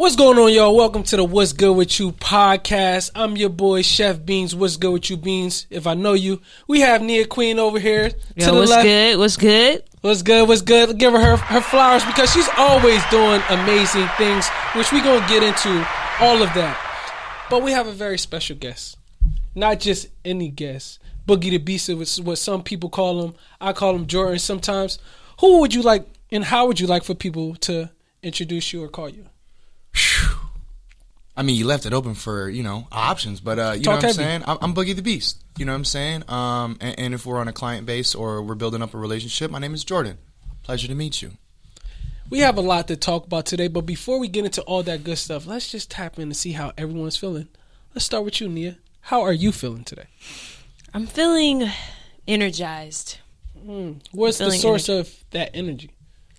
What's going on, y'all? Welcome to the What's Good With You podcast. I'm your boy, Chef Beans. What's good with you, Beans? If I know you, we have Nia Queen over here to the what's left. Good? What's good? What's good? What's good? Give her flowers because she's always doing amazing things, which we're going to get into all of that. But we have a very special guest. Not just any guest. Boogie the Beast is what some people call him. I call him Jordan sometimes. Who would you like and how would you like for people to introduce you or call you? I mean, you left it open for, options, but you know what I'm saying? I'm Boogie the Beast, you know what I'm saying? And if we're on a client base or we're building up a relationship, my name is Jordan. Pleasure to meet you. We have a lot to talk about today, but before we get into all that good stuff, let's just tap in and see how everyone's feeling. Let's start with you, Nia. How are you feeling today? I'm feeling energized. What's the source of that energy?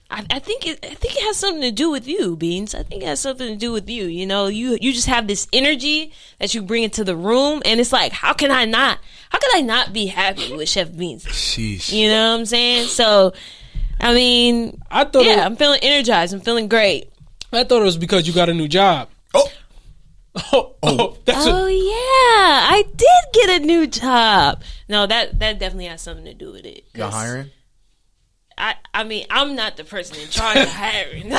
I think it has something to do with you, Beans. I think it has something to do with you. You know, you just have this energy that you bring into the room, and it's like, how could I not be happy with Chef Beans? Sheesh. You know what I'm saying? So, I mean, I'm feeling energized. I'm feeling great. I thought it was because you got a new job. I did get a new job. No, that definitely has something to do with it. You're hiring? I mean, I'm not the person in charge of hiring.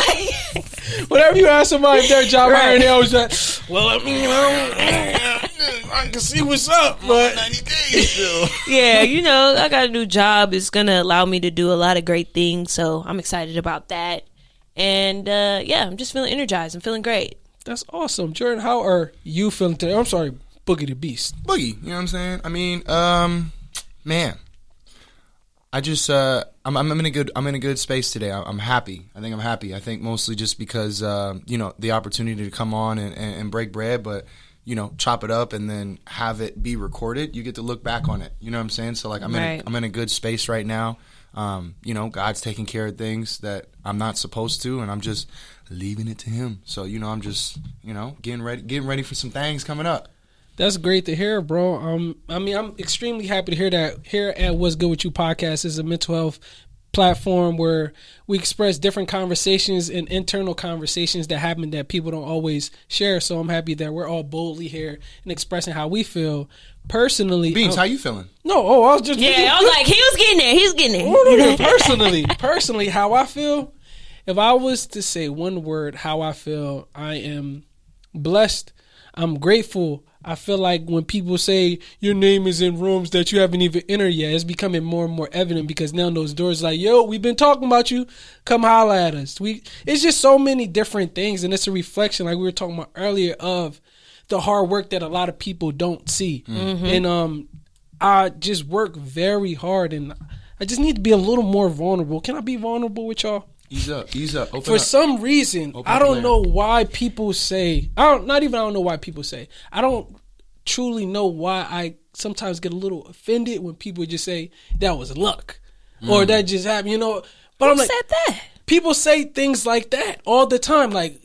Whenever you ask somebody if their job hiring, they always like, well, I mean, I can see what's up, but 90 days still. Yeah, I got a new job. It's going to allow me to do a lot of great things, so I'm excited about that. And, I'm just feeling energized. I'm feeling great. That's awesome. Jordan, how are you feeling today? I'm sorry, Boogie the Beast. Boogie, you know what I'm saying? I mean, man. I just I'm in a good space today. I'm happy. I think I'm happy. I think mostly just because the opportunity to come on and break bread, but chop it up and then have it be recorded. You get to look back on it. You know what I'm saying? So like I'm in a good space right now. God's taking care of things that I'm not supposed to, and I'm just leaving it to Him. So I'm just getting ready for some things coming up. That's great to hear, bro. I'm extremely happy to hear that. Here at What's Good With You podcast is a mental health platform where we express different conversations and internal conversations that happen that people don't always share. So I'm happy that we're all boldly here and expressing how we feel personally. Beans, how you feeling? No, I was just I was like, he was getting there. He's getting there. Personally, how I feel. If I was to say one word, how I feel, I am blessed. I'm grateful. I feel like when people say your name is in rooms that you haven't even entered yet, it's becoming more and more evident because now those doors are like, yo, we've been talking about you. Come holla at us. It's just so many different things, and it's a reflection, like we were talking about earlier, of the hard work that a lot of people don't see. Mm-hmm. And I just work very hard, and I just need to be a little more vulnerable. Can I be vulnerable with y'all? Ease up. For some reason, I don't know why people say, I don't truly know why I sometimes get a little offended when people just say that was luck or that just happened, But Who I'm like, said that? People say things like that all the time. Like,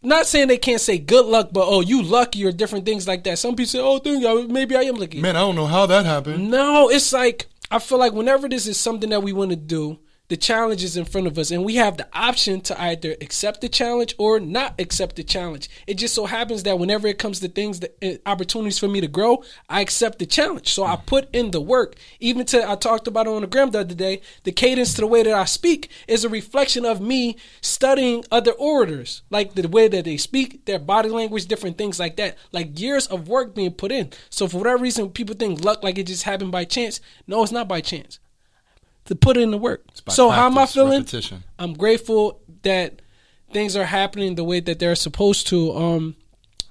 not saying they can't say good luck, but you lucky or different things like that. Some people say, maybe I am lucky. Man, I don't know how that happened. No, it's like, I feel like whenever this is something that we want to do, the challenge is in front of us, and we have the option to either accept the challenge or not accept the challenge. It just so happens that whenever it comes to things, opportunities for me to grow, I accept the challenge. So I put in the work. I talked about it on the gram the other day, the cadence to the way that I speak is a reflection of me studying other orators, like the way that they speak, their body language, different things like that, like years of work being put in. So for whatever reason, people think luck like it just happened by chance. No, it's not by chance. To put in the work. So how am I feeling? Repetition. I'm grateful that things are happening the way that they're supposed to.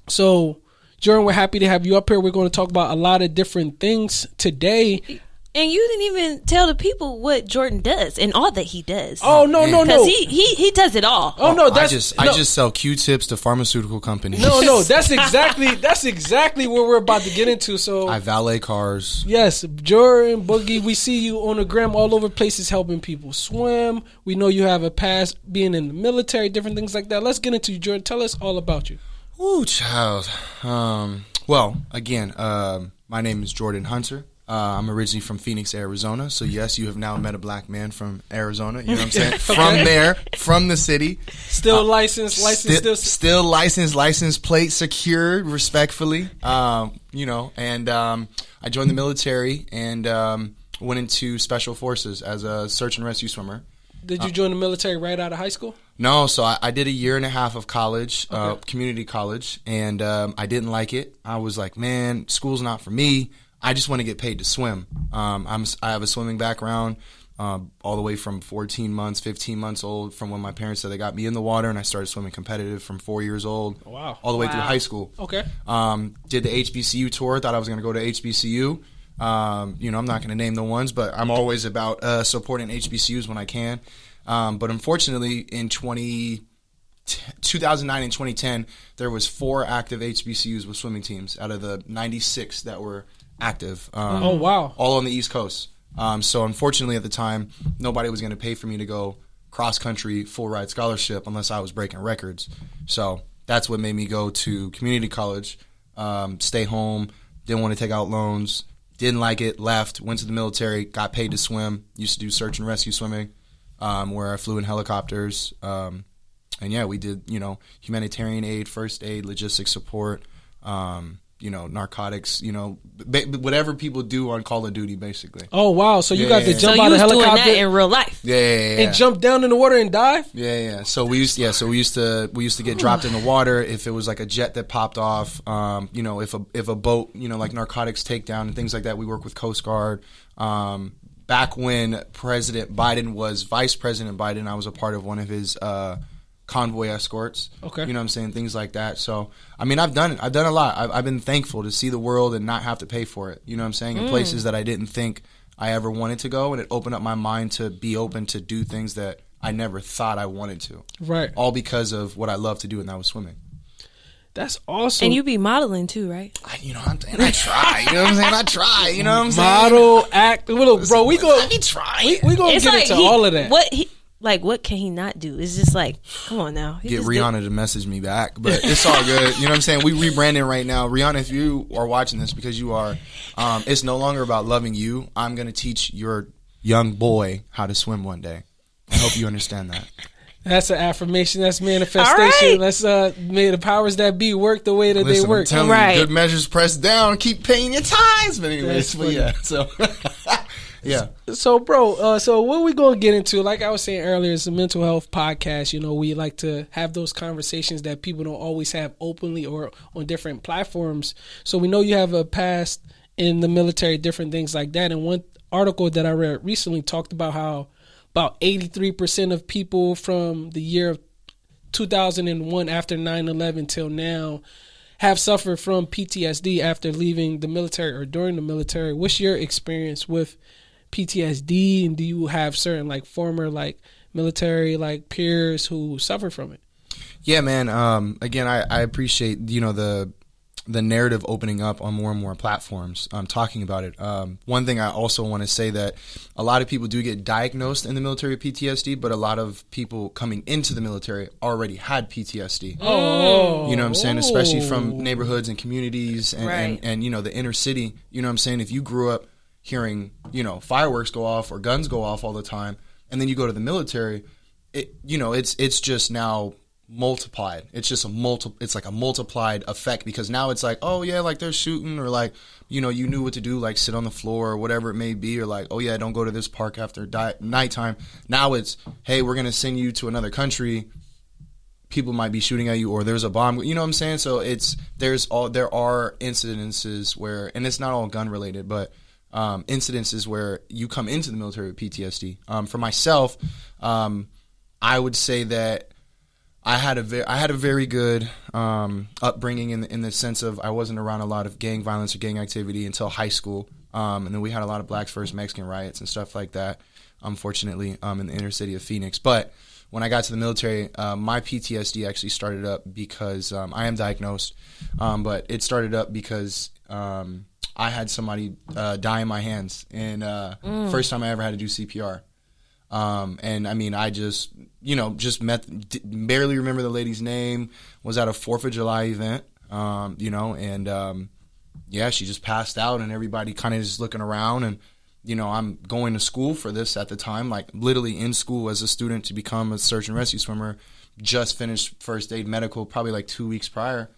So Jordan, we're happy to have you up here. We're going to talk about a lot of different things today. And you didn't even tell the people what Jordan does and all that he does. Oh no. Because he does it all. Oh no, I just sell Q-tips to pharmaceutical companies. No, that's exactly what we're about to get into. So I valet cars. Yes, Jordan, Boogie, we see you on the gram all over places helping people swim. We know you have a past being in the military, different things like that. Let's get into you, Jordan. Tell us all about you. Ooh, child. Well, again, my name is Jordan Hunter. I'm originally from Phoenix, Arizona. So yes, you have now met a black man from Arizona. You know what I'm saying? From there, from the city. Still licensed, still licensed, license plate secured, respectfully. You know, and I joined the military and went into special forces as a search and rescue swimmer. Did you join the military right out of high school? No, so I did a year and a half of college, community college, and I didn't like it. I was like, man, school's not for me. I just want to get paid to swim. I have a swimming background all the way from 14 months, 15 months old, from when my parents said they got me in the water, and I started swimming competitive from 4 years old all the way through high school. Okay. Did the HBCU tour, thought I was going to go to HBCU. You know, I'm not going to name the ones, but I'm always about supporting HBCUs when I can. But unfortunately, in 2009 and 2010, there was 4 active HBCUs with swimming teams out of the 96 that were active. Oh, wow. All on the East Coast. So unfortunately at the time, nobody was going to pay for me to go cross-country full ride scholarship unless I was breaking records. So that's what made me go to community college, stay home, didn't want to take out loans, didn't like it, left, went to the military, got paid to swim, used to do search and rescue swimming, where I flew in helicopters. And yeah, we did, you know, humanitarian aid, first aid, logistics support, you know, narcotics, you know, whatever people do on Call of Duty, basically. Oh, wow. So you got to jump so out of you was helicopter doing that in real life. Yeah. and jump down in the water and dive? Yeah. So we used to get dropped in the water if it was like a jet that popped off. You know, if a boat, you know, like narcotics takedown and things like that. We work with Coast Guard. Back when President Biden was Vice President Biden, I was a part of one of his convoy escorts. Okay. You know what I'm saying? Things like that. So, I mean, I've done a lot. I've been thankful to see the world and not have to pay for it. You know what I'm saying? In places that I didn't think I ever wanted to go, and it opened up my mind to be open to do things that I never thought I wanted to. Right. All because of what I love to do, and that was swimming. That's awesome. And you be modeling too, right? I try. You know what I'm saying? I try. You know what I'm saying? Model, act. Look, bro, we go. I be trying. We gonna get into all of that. What can he not do? It's just like, come on now. Get Rihanna to message me back, but it's all good. You know what I'm saying? We rebranding right now. Rihanna, if you are watching this, because you are, it's no longer about loving you. I'm going to teach your young boy how to swim one day. I hope you understand that. That's an affirmation. That's manifestation. Right. Let's may the powers that be work the way that they work. I'm telling you, good measures pressed down. Keep paying your tithes. But anyways, yeah. So yeah. So, bro, so what we gonna get into? Like I was saying earlier, it's a mental health podcast. You know, we like to have those conversations that people don't always have openly or on different platforms. So we know you have a past in the military, different things like that. And one article that I read recently talked about how about 83% of people from the year of 2001 after 9/11 till now have suffered from PTSD after leaving the military or during the military. What's your experience with PTSD, and do you have certain like former like military like peers who suffer from it? Yeah, man. Again, I appreciate, you know, the narrative opening up on more and more platforms, talking about it. One thing I also want to say that a lot of people do get diagnosed in the military with PTSD, but a lot of people coming into the military already had PTSD. Oh, you know what I'm saying? Especially from neighborhoods and communities and, Right. and you know, the inner city. You know what I'm saying? If you grew up hearing, you know, fireworks go off or guns go off all the time, and then you go to the military, it's just now multiplied. It's just it's like a multiplied effect, because now it's like, oh yeah, like they're shooting, or like, you know, you knew what to do, like sit on the floor or whatever it may be, or like, oh yeah, don't go to this park after nighttime. Now it's, hey, we're gonna send you to another country, people might be shooting at you, or there's a bomb, you know what I'm saying? So there are incidences where, and it's not all gun related, but incidences where you come into the military with PTSD. For myself, I would say that I had a very good upbringing in the sense of I wasn't around a lot of gang violence or gang activity until high school, and then we had a lot of Blacks First Mexican riots and stuff like that, unfortunately, in the inner city of Phoenix. But when I got to the military, my PTSD actually started up because I am diagnosed, but it started up because I had somebody die in my hands, and first time I ever had to do CPR. And I mean, I just barely remember the lady's name, was at a 4th of July event, and yeah, she just passed out, and everybody kind of just looking around. And I'm going to school for this at the time, like literally in school as a student to become a search and rescue swimmer. Just finished first aid medical probably like 2 weeks prior.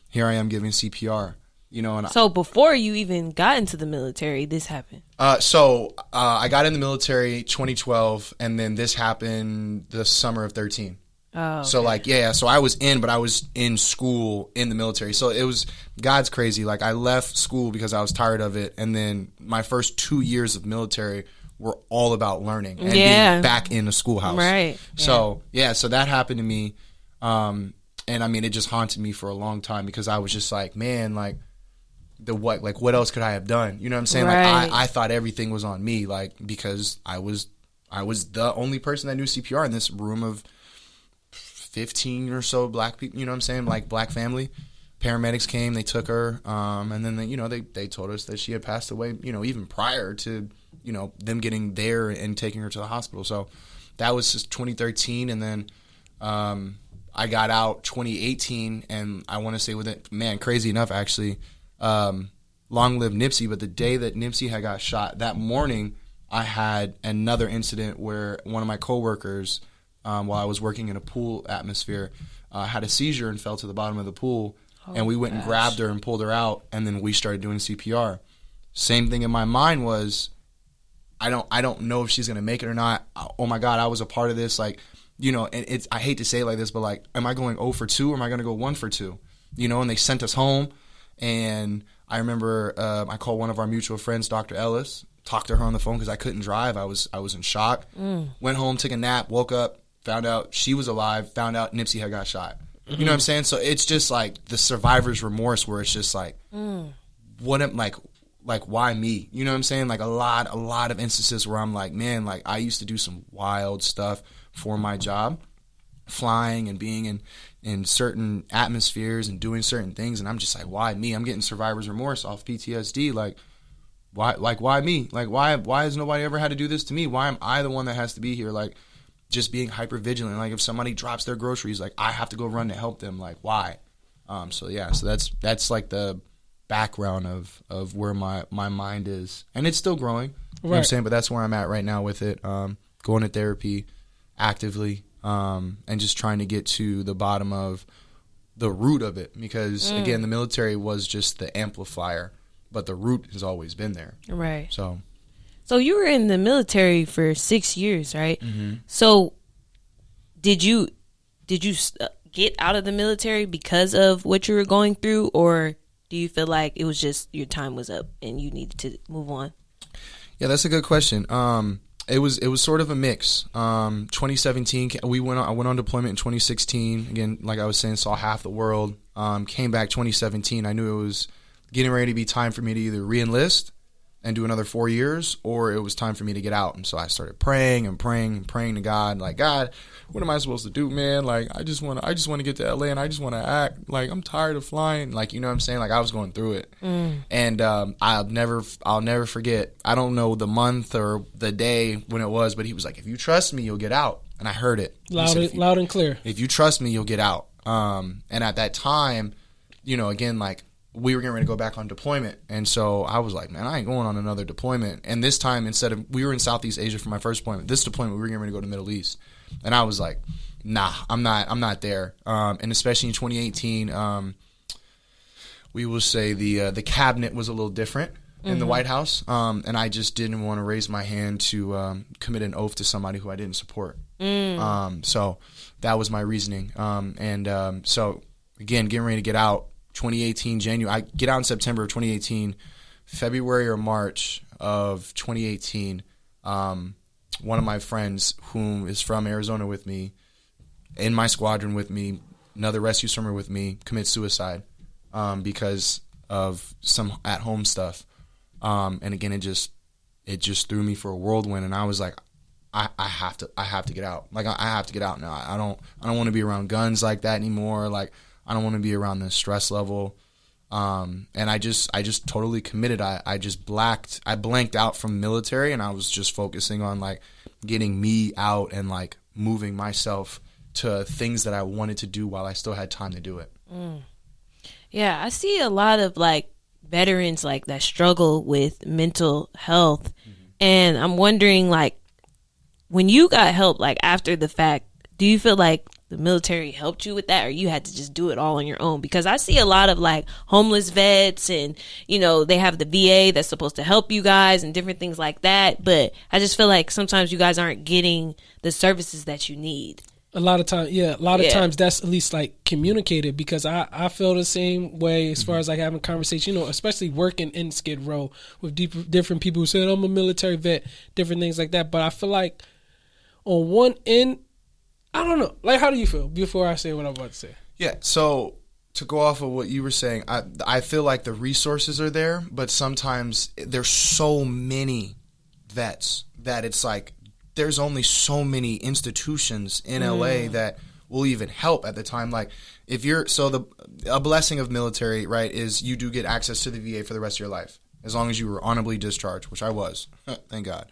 Here I am giving CPR. And so before you even got into the military, this happened. So I got in the military 2012, and then this happened the summer of 13. Oh, okay. So so I was but I was in school in the military. So it was, God's crazy. Like, I left school because I was tired of it, and then my first 2 years of military were all about learning and being back in the schoolhouse. Right. So so that happened to me, and I mean, it just haunted me for a long time because I was just like, man, like, what else could I have done? You know what I'm saying? Right. Like, I thought everything was on me, like, because I was the only person that knew CPR in this room of 15 or so black people, you know what I'm saying? Like, black family. Paramedics came, they took her, and then they told us that she had passed away, even prior to, them getting there and taking her to the hospital. So that was just 2013, and then I got out 2018, and I want to say crazy enough, actually, long live Nipsey, but the day that Nipsey had got shot, that morning, I had another incident where one of my coworkers, while I was working in a pool atmosphere, had a seizure and fell to the bottom of the pool. And we went and grabbed her and pulled her out, and then we started doing CPR. Same thing in my mind was, I don't know if she's gonna make it or not. Oh my God, I was a part of this. Like, and I hate to say it like this, but like, am I going 0 for 2 or am I gonna go 1 for 2? And they sent us home, and I remember I called one of our mutual friends, Dr. Ellis, talked to her on the phone because I couldn't drive. I was in shock. Went home, took a nap, woke up, found out she was alive, found out Nipsey had got shot. You know what I'm saying? So it's just like the survivor's remorse, where it's just like, what am like why me? You know what I'm saying? Like a lot of instances where I'm like, man, like I used to do some wild stuff for my job, flying and being in certain atmospheres and doing certain things, and I'm just like, why me? I'm getting survivor's remorse off PTSD. Like why me? Like why has nobody ever had to do this to me? Why am I the one that has to be here? Like, just being hyper vigilant. Like, if somebody drops their groceries, like, I have to go run to help them. Like, why? So that's like the background of where my mind is, and it's still growing. You know what I'm saying? But that's where I'm at right now with it. Going to therapy actively, and just trying to get to the bottom of the root of it, because again, the military was just the amplifier, but the root has always been there. Right. So you were in the military for 6 years, right? Mm-hmm. So did you get out of the military because of what you were going through, or do you feel like it was just your time was up and you needed to move on? Yeah, that's a good question. It was sort of a mix. 2017, I went on deployment in 2016. Again, like I was saying, saw half the world. Came back 2017. I knew it was getting ready to be time for me to either re-enlist and do another 4 years, or it was time for me to get out. And so I started praying to God, like, God, what am I supposed to do, man? Like, I just want to get to LA, and I just want to act. Like, I'm tired of flying. Like, you know what I'm saying? Like, I was going through it. And I'll never forget. I don't know the month or the day when it was, but he was like, if you trust me, you'll get out. And I heard it. Loud and clear. If you trust me, you'll get out. And at that time, again, like, we were getting ready to go back on deployment. And so I was like, man, I ain't going on another deployment. And this time, we were in Southeast Asia for my first deployment. This deployment, we were getting ready to go to the Middle East. And I was like, nah, I'm not there. And especially in 2018, we will say the cabinet was a little different in the White House. And I just didn't want to raise my hand to commit an oath to somebody who I didn't support. So that was my reasoning. So again, getting ready to get out. 2018 January. I get out in September of 2018. February or March of 2018, one of my friends, whom is from Arizona with me, in my squadron with me, another rescue swimmer with me, commits suicide because of some at-home stuff. And again, it just threw me for a whirlwind, and I was like, I have to get out. Like, I have to get out now. I don't want to be around guns like that anymore. Like, I don't want to be around this stress level. And I just totally committed. I blanked out from military, and I was just focusing on like getting me out and like moving myself to things that I wanted to do while I still had time to do it. Yeah, I see a lot of like veterans like that struggle with mental health, and I'm wondering, like, when you got help, like after the fact, do you feel like the military helped you with that, or you had to just do it all on your own? Because I see a lot of like homeless vets, and you know, they have the VA that's supposed to help you guys and different things like that, but I just feel like sometimes you guys aren't getting the services that you need. A lot of times that's at least like communicated, because I feel the same way as far as like having conversation, you know, especially working in Skid Row with different people who said I'm a military vet, different things like that. But I feel like on one end, I don't know, like, how do you feel before I say what I'm about to say? Yeah, so to go off of what you were saying, I feel like the resources are there, but sometimes there's so many vets that it's like there's only so many institutions in LA that will even help at the time. Like, if you're a blessing of military, right, is you do get access to the VA for the rest of your life as long as you were honorably discharged, which I was, thank God.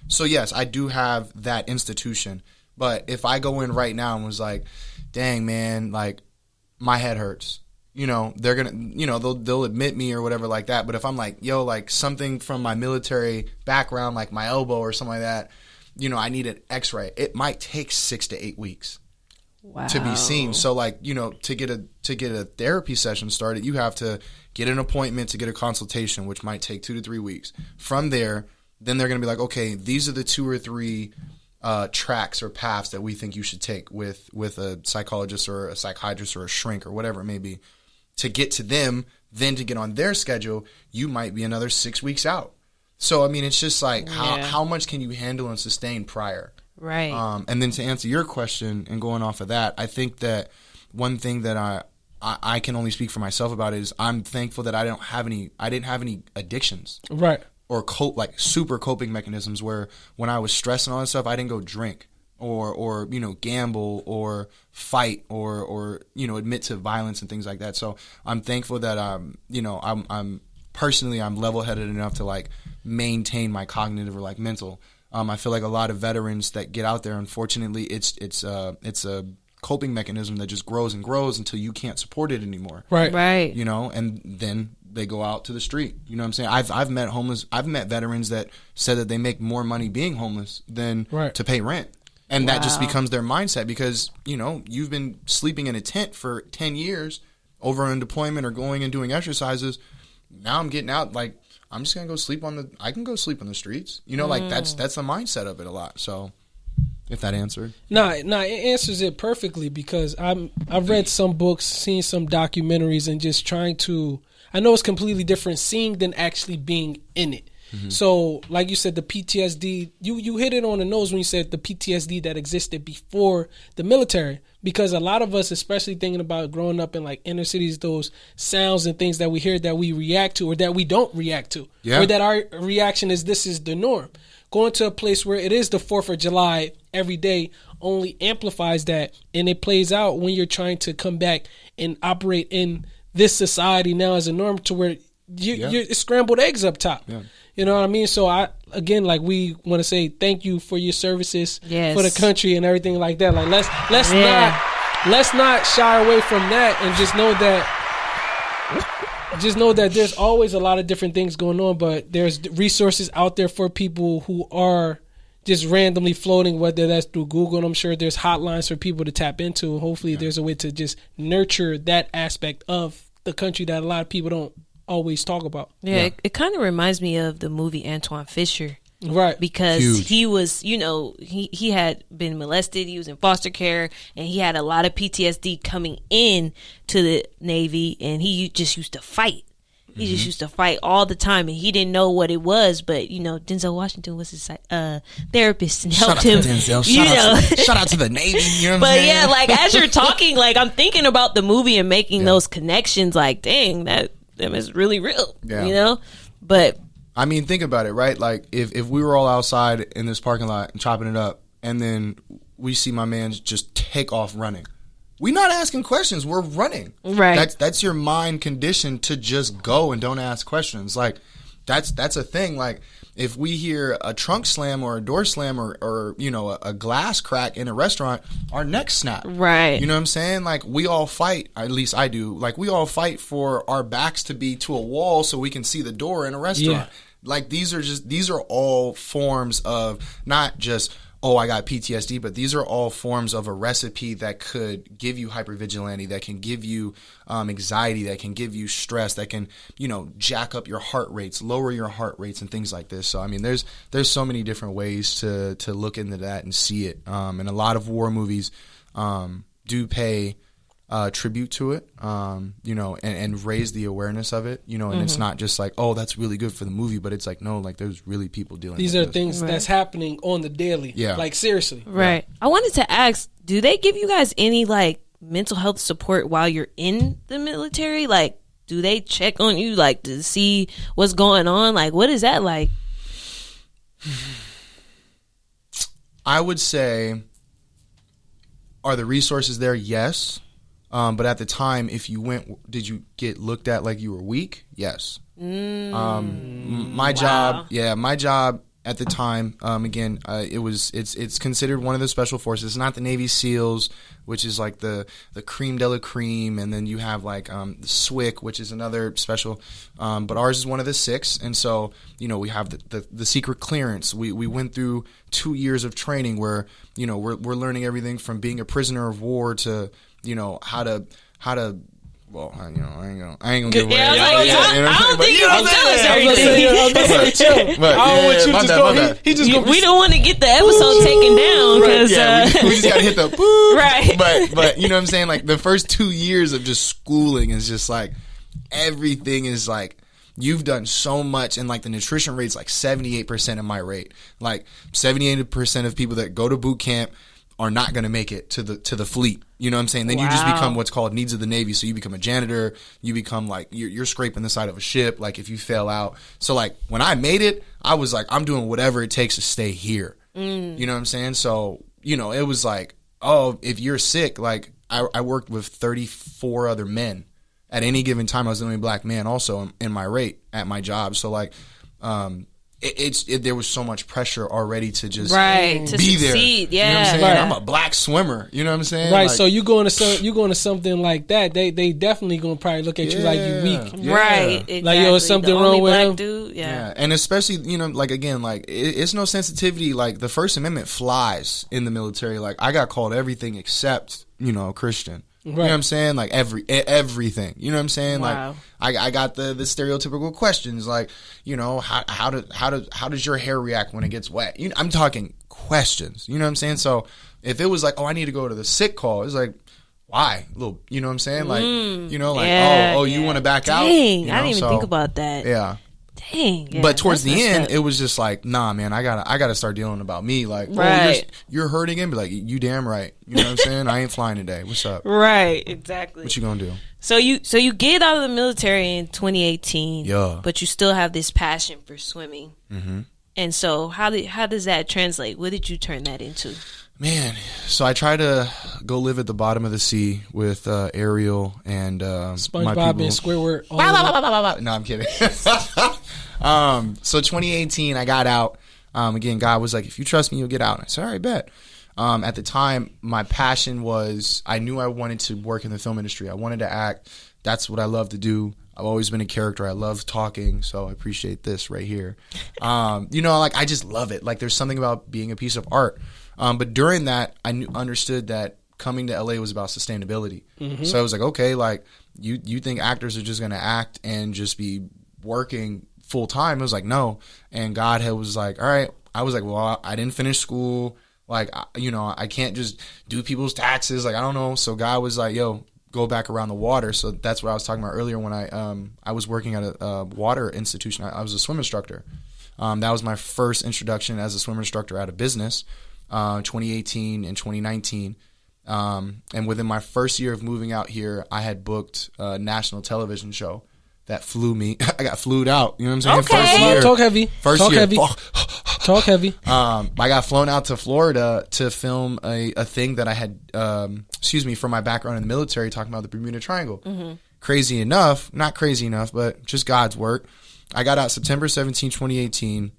So yes, I do have that institution, but if I go in right now and was like, dang man, like my head hurts, you know, they're gonna, you know, they'll admit me or whatever like that. But if I'm like, yo, like something from my military background, like my elbow or something like that, you know, I need an X-ray. It might take 6 to 8 weeks to be seen. So like, you know, to get a therapy session started, you have to get an appointment to get a consultation, which might take 2 to 3 weeks. From there, then they're gonna be like, okay, these are the 2 or 3 tracks or paths that we think you should take with a psychologist or a psychiatrist or a shrink or whatever it may be. To get to them, then to get on their schedule, you might be another 6 weeks out. So, I mean, it's just like, how much can you handle and sustain prior? Right. And then to answer your question and going off of that, I think that one thing that I can only speak for myself about is I'm thankful that I didn't have any addictions. Right. Or super coping mechanisms where when I was stressed and all that stuff, I didn't go drink or you know, gamble or fight or you know, admit to violence and things like that. So I'm thankful that you know, I'm personally level-headed enough to like maintain my cognitive or like mental. I feel like a lot of veterans that get out there, unfortunately, it's a coping mechanism that just grows and grows until you can't support it anymore. Right. You know, and then they go out to the street. You know what I'm saying? I've met veterans that said that they make more money being homeless than to pay rent. And that just becomes their mindset because, you know, you've been sleeping in a tent for 10 years over on deployment or going and doing exercises. Now I'm getting out, like, I'm just going to go sleep I can go sleep on the streets. You know, like that's the mindset of it a lot. So if that answered. No, it answers it perfectly because I've read some books, seen some documentaries, and just trying to, I know it's completely different seeing than actually being in it. Mm-hmm. So, like you said, the PTSD, you hit it on the nose when you said the PTSD that existed before the military. Because a lot of us, especially thinking about growing up in like inner cities, those sounds and things that we hear that we react to or that we don't react to. Yeah. Or that our reaction is this is the norm. Going to a place where it is the 4th of July every day only amplifies that. And it plays out when you're trying to come back and operate in this society now as a norm to where you're scrambled eggs up top. Yeah. You know what I mean? So we want to say thank you for your services for the country and everything like that. Like let's not shy away from that and just know that there's always a lot of different things going on, but there's resources out there for people who are just randomly floating, whether that's through Google. And I'm sure there's hotlines for people to tap into. Hopefully there's a way to just nurture that aspect of the country that a lot of people don't always talk about. It kind of reminds me of the movie Antoine Fisher, right? Because he was, you know, he had been molested, he was in foster care, and he had a lot of PTSD coming in to the Navy, and he just used to fight. He just used to fight all the time, and he didn't know what it was. But you know, Denzel Washington was his therapist and helped him. Shout out to the Navy. You know what I'm saying? Yeah, like as you're talking, like I'm thinking about the movie and making those connections. Like, dang, that is really real. Yeah. You know, but I mean, think about it, right? Like if we were all outside in this parking lot and chopping it up, and then we see my man just take off running. We're not asking questions. We're running. Right. That's your mind conditioned to just go and don't ask questions. Like that's a thing. Like if we hear a trunk slam or a door slam or you know, a glass crack in a restaurant, our necks snap. Right. You know what I'm saying? Like, we all fight, at least I do, like, we all fight for our backs to be to a wall so we can see the door in a restaurant. Yeah. Like, these are all forms of not just, oh, I got PTSD, but these are all forms of a recipe that could give you hypervigilante, that can give you anxiety, that can give you stress, that can, you know, jack up your heart rates, lower your heart rates, and things like this. So, I mean, there's so many different ways to look into that and see it. And a lot of war movies do pay tribute to it, you know, and raise the awareness of it, you know, and it's not just like, oh, that's really good for the movie, but it's like, no, like, there's really people dealing These with are this. things that's happening on the daily. Yeah. Like, seriously. Right. I wanted to ask, do they give you guys any like mental health support while you're in the military? Like, do they check on you, like, to see what's going on? Like, what is that like? I would say, are the resources there? Yes. But at the time, if you went, did you get looked at like you were weak? Yes. My job at the time, again, it's considered one of the special forces. It's not the Navy SEALs, which is like the cream de la cream, and then you have like the SWIC, which is another special. But ours is one of the 6, and so, you know, we have the secret clearance. We went through 2 years of training where, you know, we're learning everything from being a prisoner of war to, you know, how to well, you know, I ain't gonna give away. Yeah, I don't think you can tell us everything. But I don't want you to go. He just We don't want to get the episode taken down because we just gotta hit the boop. Right. But you know what I'm saying? Like, the first 2 years of just schooling is just like, everything is like, you've done so much, and like the nutrition rate's like 78% of my rate. Like 78% of people that go to boot camp are not going to make it to the fleet. You know what I'm saying? Then you just become what's called needs of the Navy. So you become a janitor. You become like, you're scraping the side of a ship, like, if you fail out. So like, when I made it, I was like, I'm doing whatever it takes to stay here. You know what I'm saying? So, you know, it was like, oh, if you're sick, like, I worked with 34 other men. At any given time, I was the only black man also in my rate at my job. So like, there was so much pressure already to just to be succeed. there. You know what I'm saying? Right. I'm a black swimmer. You know what I'm saying? Right, Like, so you going to something like that, they definitely gonna probably look at you like you weak. Yeah. Right. Exactly. Like, yo, is something The wrong only with black him? dude. yeah, and especially, you know, like, again, like, it's no sensitivity. Like, the First Amendment flies in the military. Like, I got called everything except, you know, Christian. You know what I'm saying? Like, everything. You know what I'm saying? Wow. Like, I got the stereotypical questions, like, you know, how does your hair react when it gets wet? You know, I'm talking questions. You know what I'm saying? So if it was like, oh, I need to go to the sick call, it's like, why? Little, you know what I'm saying? Like, you know, like, you want to back out? Dang, You know? I didn't even think about that. Yeah. Dang. Yeah, But towards that's the messed end, up. it was just like, nah, man, I gotta start dealing about me. Like, Right. oh, you're hurting him, but like, you damn right. You know what I'm saying? I ain't flying today. What's up? Right, exactly. What you gonna do? So you get out of the military in 2018. Yeah. But you still have this passion for swimming. Mm-hmm. And so how does that translate? What did you turn that into? Man, so I try to go live at the bottom of the sea with Ariel and my SpongeBob people. and Squidward. No, I'm kidding. So 2018, I got out. Again, God was like, if you trust me, you'll get out. And I said, all right, bet. At the time, my passion was, I knew I wanted to work in the film industry. I wanted to act. That's what I love to do. I've always been a character. I love talking, so I appreciate this right here. You know, like, I just love it. Like, there's something about being a piece of art. But during that, I understood that coming to LA was about sustainability. Mm-hmm. So I was like, okay, like, you think actors are just going to act and just be working full time? I was like, no. And God was like, all right. I was like, well, I didn't finish school. Like, you know, I can't just do people's taxes. Like, I don't know. So God was like, yo, go back around the water. So that's what I was talking about earlier when I was working at a water institution. I was a swim instructor. That was my first introduction as a swim instructor out of business, 2018 and 2019. And within my first year of moving out here, I had booked a national television show that flew me. I got flued out. You know what I'm saying? Okay. First year. Talk heavy. First Talk year. heavy. Talk heavy. I got flown out to Florida to film a thing that I had, from my background in the military, talking about the Bermuda Triangle. Mm-hmm. Crazy enough, not crazy enough, but just God's work. I got out September 17, 2018.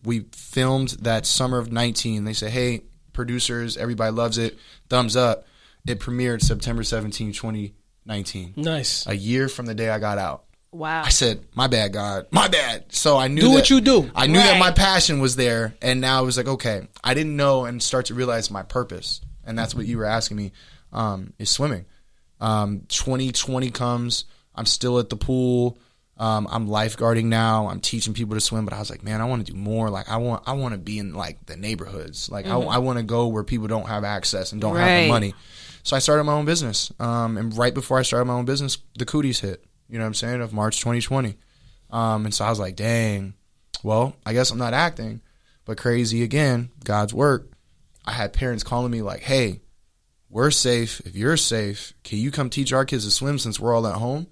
We filmed that summer of 19. They said, hey, producers, everybody loves it. Thumbs up. It premiered September 17, 2019. Nice. A year from the day I got out. Wow. I said, my bad, God. My bad. So I knew Do that, what you do. I knew that my passion was there. And now I was like, okay, I didn't know and start to realize my purpose. And that's what you were asking me, is swimming. 2020 comes. I'm still at the pool. I'm lifeguarding now. I'm teaching people to swim. But I was like, man, I want to do more. Like, I want to be in like the neighborhoods. Like, I want to go where people don't have access and don't have the money. So I started my own business. And right before I started my own business, the cooties hit. You know what I'm saying? Of March 2020. And so I was like, dang, well, I guess I'm not acting. But crazy again, God's work. I had parents calling me like, hey, we're safe. If you're safe, can you come teach our kids to swim since we're all at home?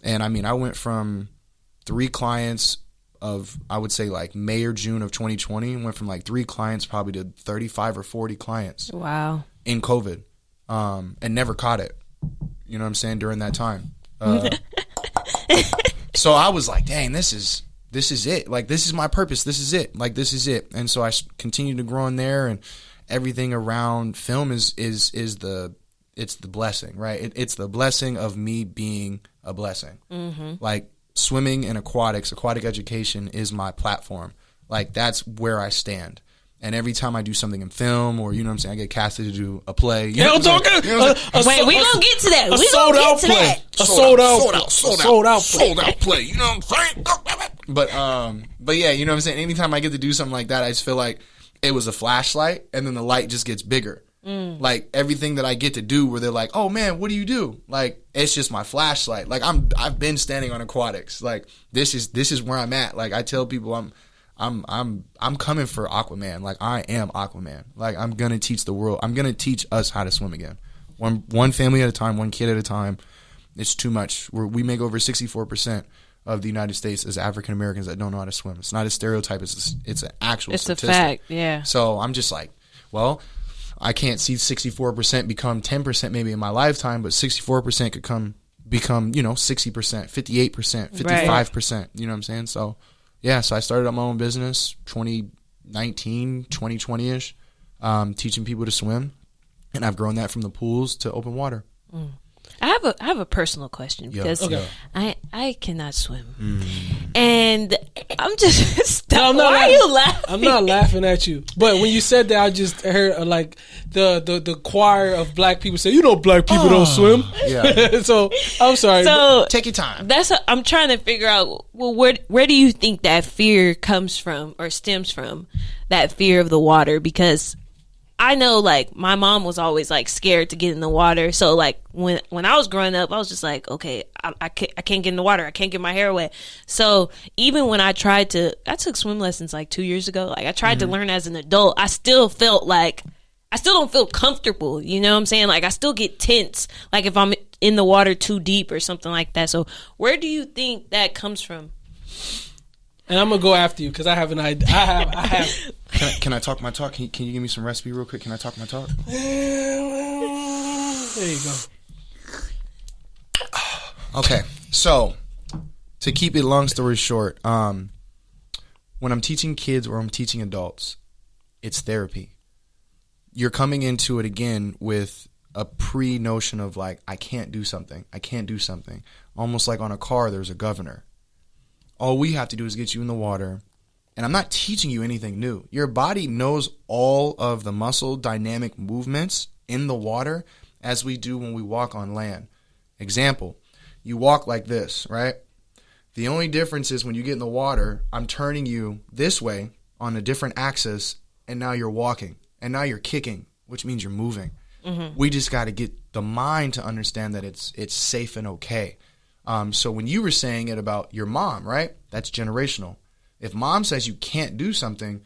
And I mean, I went from 3 clients of, I would say like May or June of 2020, went from like 3 clients probably to 35 or 40 clients. Wow. In COVID. And never caught it. You know what I'm saying? During that time. So I was like, dang, this is it. Like, this is my purpose. This is it. Like, this is it. And so I continued to grow in there, and everything around film is the blessing, right? It's the blessing of me being a blessing. Mm-hmm. Like, swimming and aquatic education is my platform. Like, that's where I stand. And every time I do something in film, or, you know what I'm saying, I get casted to do a play. You know what I'm saying? Wait, we gonna get to that. A sold out play. A sold out play. You know what I'm saying? But yeah, you know what I'm saying? Anytime I get to do something like that, I just feel like it was a flashlight, and then the light just gets bigger. Like, everything that I get to do, where they're like, oh man, what do you do? Like, it's just my flashlight. Like, I've been standing on aquatics. Like, this is where I'm at. Like, I tell people I'm coming for Aquaman. Like, I am Aquaman. Like, I'm gonna teach the world. I'm gonna teach us how to swim again. One family at a time, one kid at a time. It's too much. We make over 64% of the United States as African Americans that don't know how to swim. It's not a stereotype. It's an actual statistic. It's a fact. Yeah. So I'm just like, well, I can't see 64% become 10% maybe in my lifetime, but 64% could become 60%, 58%, 55%. You know what I'm saying? So. Yeah, so I started up my own business 2019, 2020-ish, teaching people to swim, and I've grown that from the pools to open water. I have a personal question because I cannot swim, and I'm just stuck. No, why are you laughing? I'm not laughing at you, but when you said that, I just heard like the choir of black people say, black people don't swim. Yeah. So I'm sorry. So take your time. I'm trying to figure out. Well, where do you think that fear comes from or stems from? That fear of the water, because I know, like, my mom was always like scared to get in the water. So like when I was growing up, I was just like, okay, I can't get in the water. I can't get my hair wet. So even when I took swim lessons like 2 years ago. Like, I tried to learn as an adult. I still felt like I still don't feel comfortable. You know what I'm saying? Like, I still get tense. Like, if I'm in the water too deep or something like that. So where do you think that comes from? And I'm gonna go after you because I have an idea. I have. Can I talk my talk? Can you give me some recipe real quick? Can I talk my talk? There you go. Okay, so to keep it long story short, when I'm teaching kids or I'm teaching adults, it's therapy. You're coming into it again with a pre-notion of like, I can't do something. Almost like on a car, there's a governor. All we have to do is get you in the water. And I'm not teaching you anything new. Your body knows all of the muscle dynamic movements in the water as we do when we walk on land. Example, you walk like this, right? The only difference is when you get in the water, I'm turning you this way on a different axis, and now you're walking. And now you're kicking, which means you're moving. Mm-hmm. We just got to get the mind to understand that it's safe and okay. So when you were saying it about your mom, right? That's generational. If mom says you can't do something,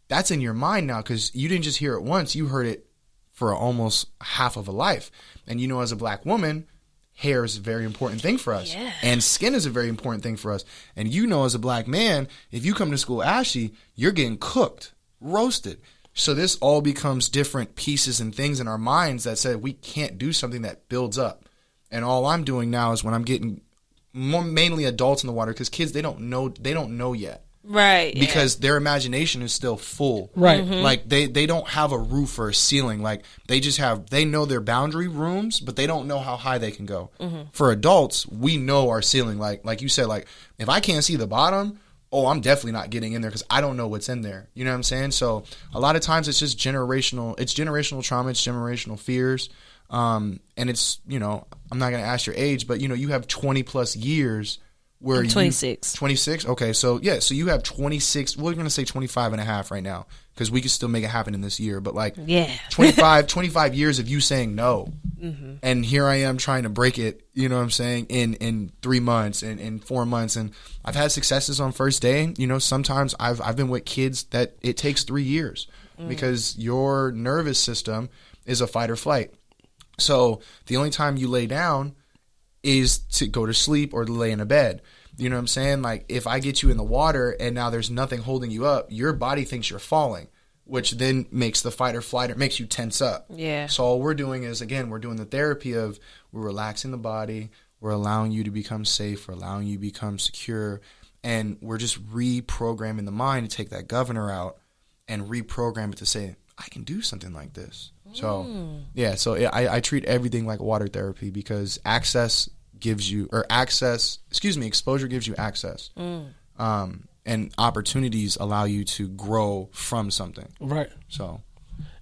that's in your mind now because you didn't just hear it once. You heard it for almost half of a life. And as a black woman, hair is a very important thing for us. Yeah. And skin is a very important thing for us. And as a black man, if you come to school ashy, you're getting cooked, roasted. So this all becomes different pieces and things in our minds that say we can't do something that builds up. And all I'm doing now is when I'm getting mainly adults in the water, because kids, they don't know yet. Right. Because their imagination is still full. Right. Like they don't have a roof or a ceiling. Like they know their boundary rooms, but they don't know how high they can go. For adults, we know our ceiling. Like you said, like if I can't see the bottom, I'm definitely not getting in there because I don't know what's in there. You know what I'm saying? So a lot of times it's just generational. It's generational trauma. It's generational fears. And it's, I'm not going to ask your age, but you have 20 plus years where I'm 26. 26? Okay. So yeah, so you have 26, we're going to say 25 and a half right now because we can still make it happen in this year. But like 25 years of you saying no. And here I am trying to break it, you know what I'm saying, in 3 months and in 4 months. And I've had successes on first day. Sometimes I've been with kids that it takes 3 years because your nervous system is a fight or flight. So the only time you lay down is to go to sleep or to lay in a bed. You know what I'm saying? Like if I get you in the water and now there's nothing holding you up, your body thinks you're falling, which then makes the fight or flight, or makes you tense up. Yeah. So all we're doing is, again, we're doing the therapy of we're relaxing the body, we're allowing you to become safe, we're allowing you to become secure, and we're just reprogramming the mind to take that governor out and reprogram it to say, I can do something like this. So, yeah, so I treat everything like water therapy because exposure gives you access. And opportunities allow you to grow from something. Right. So.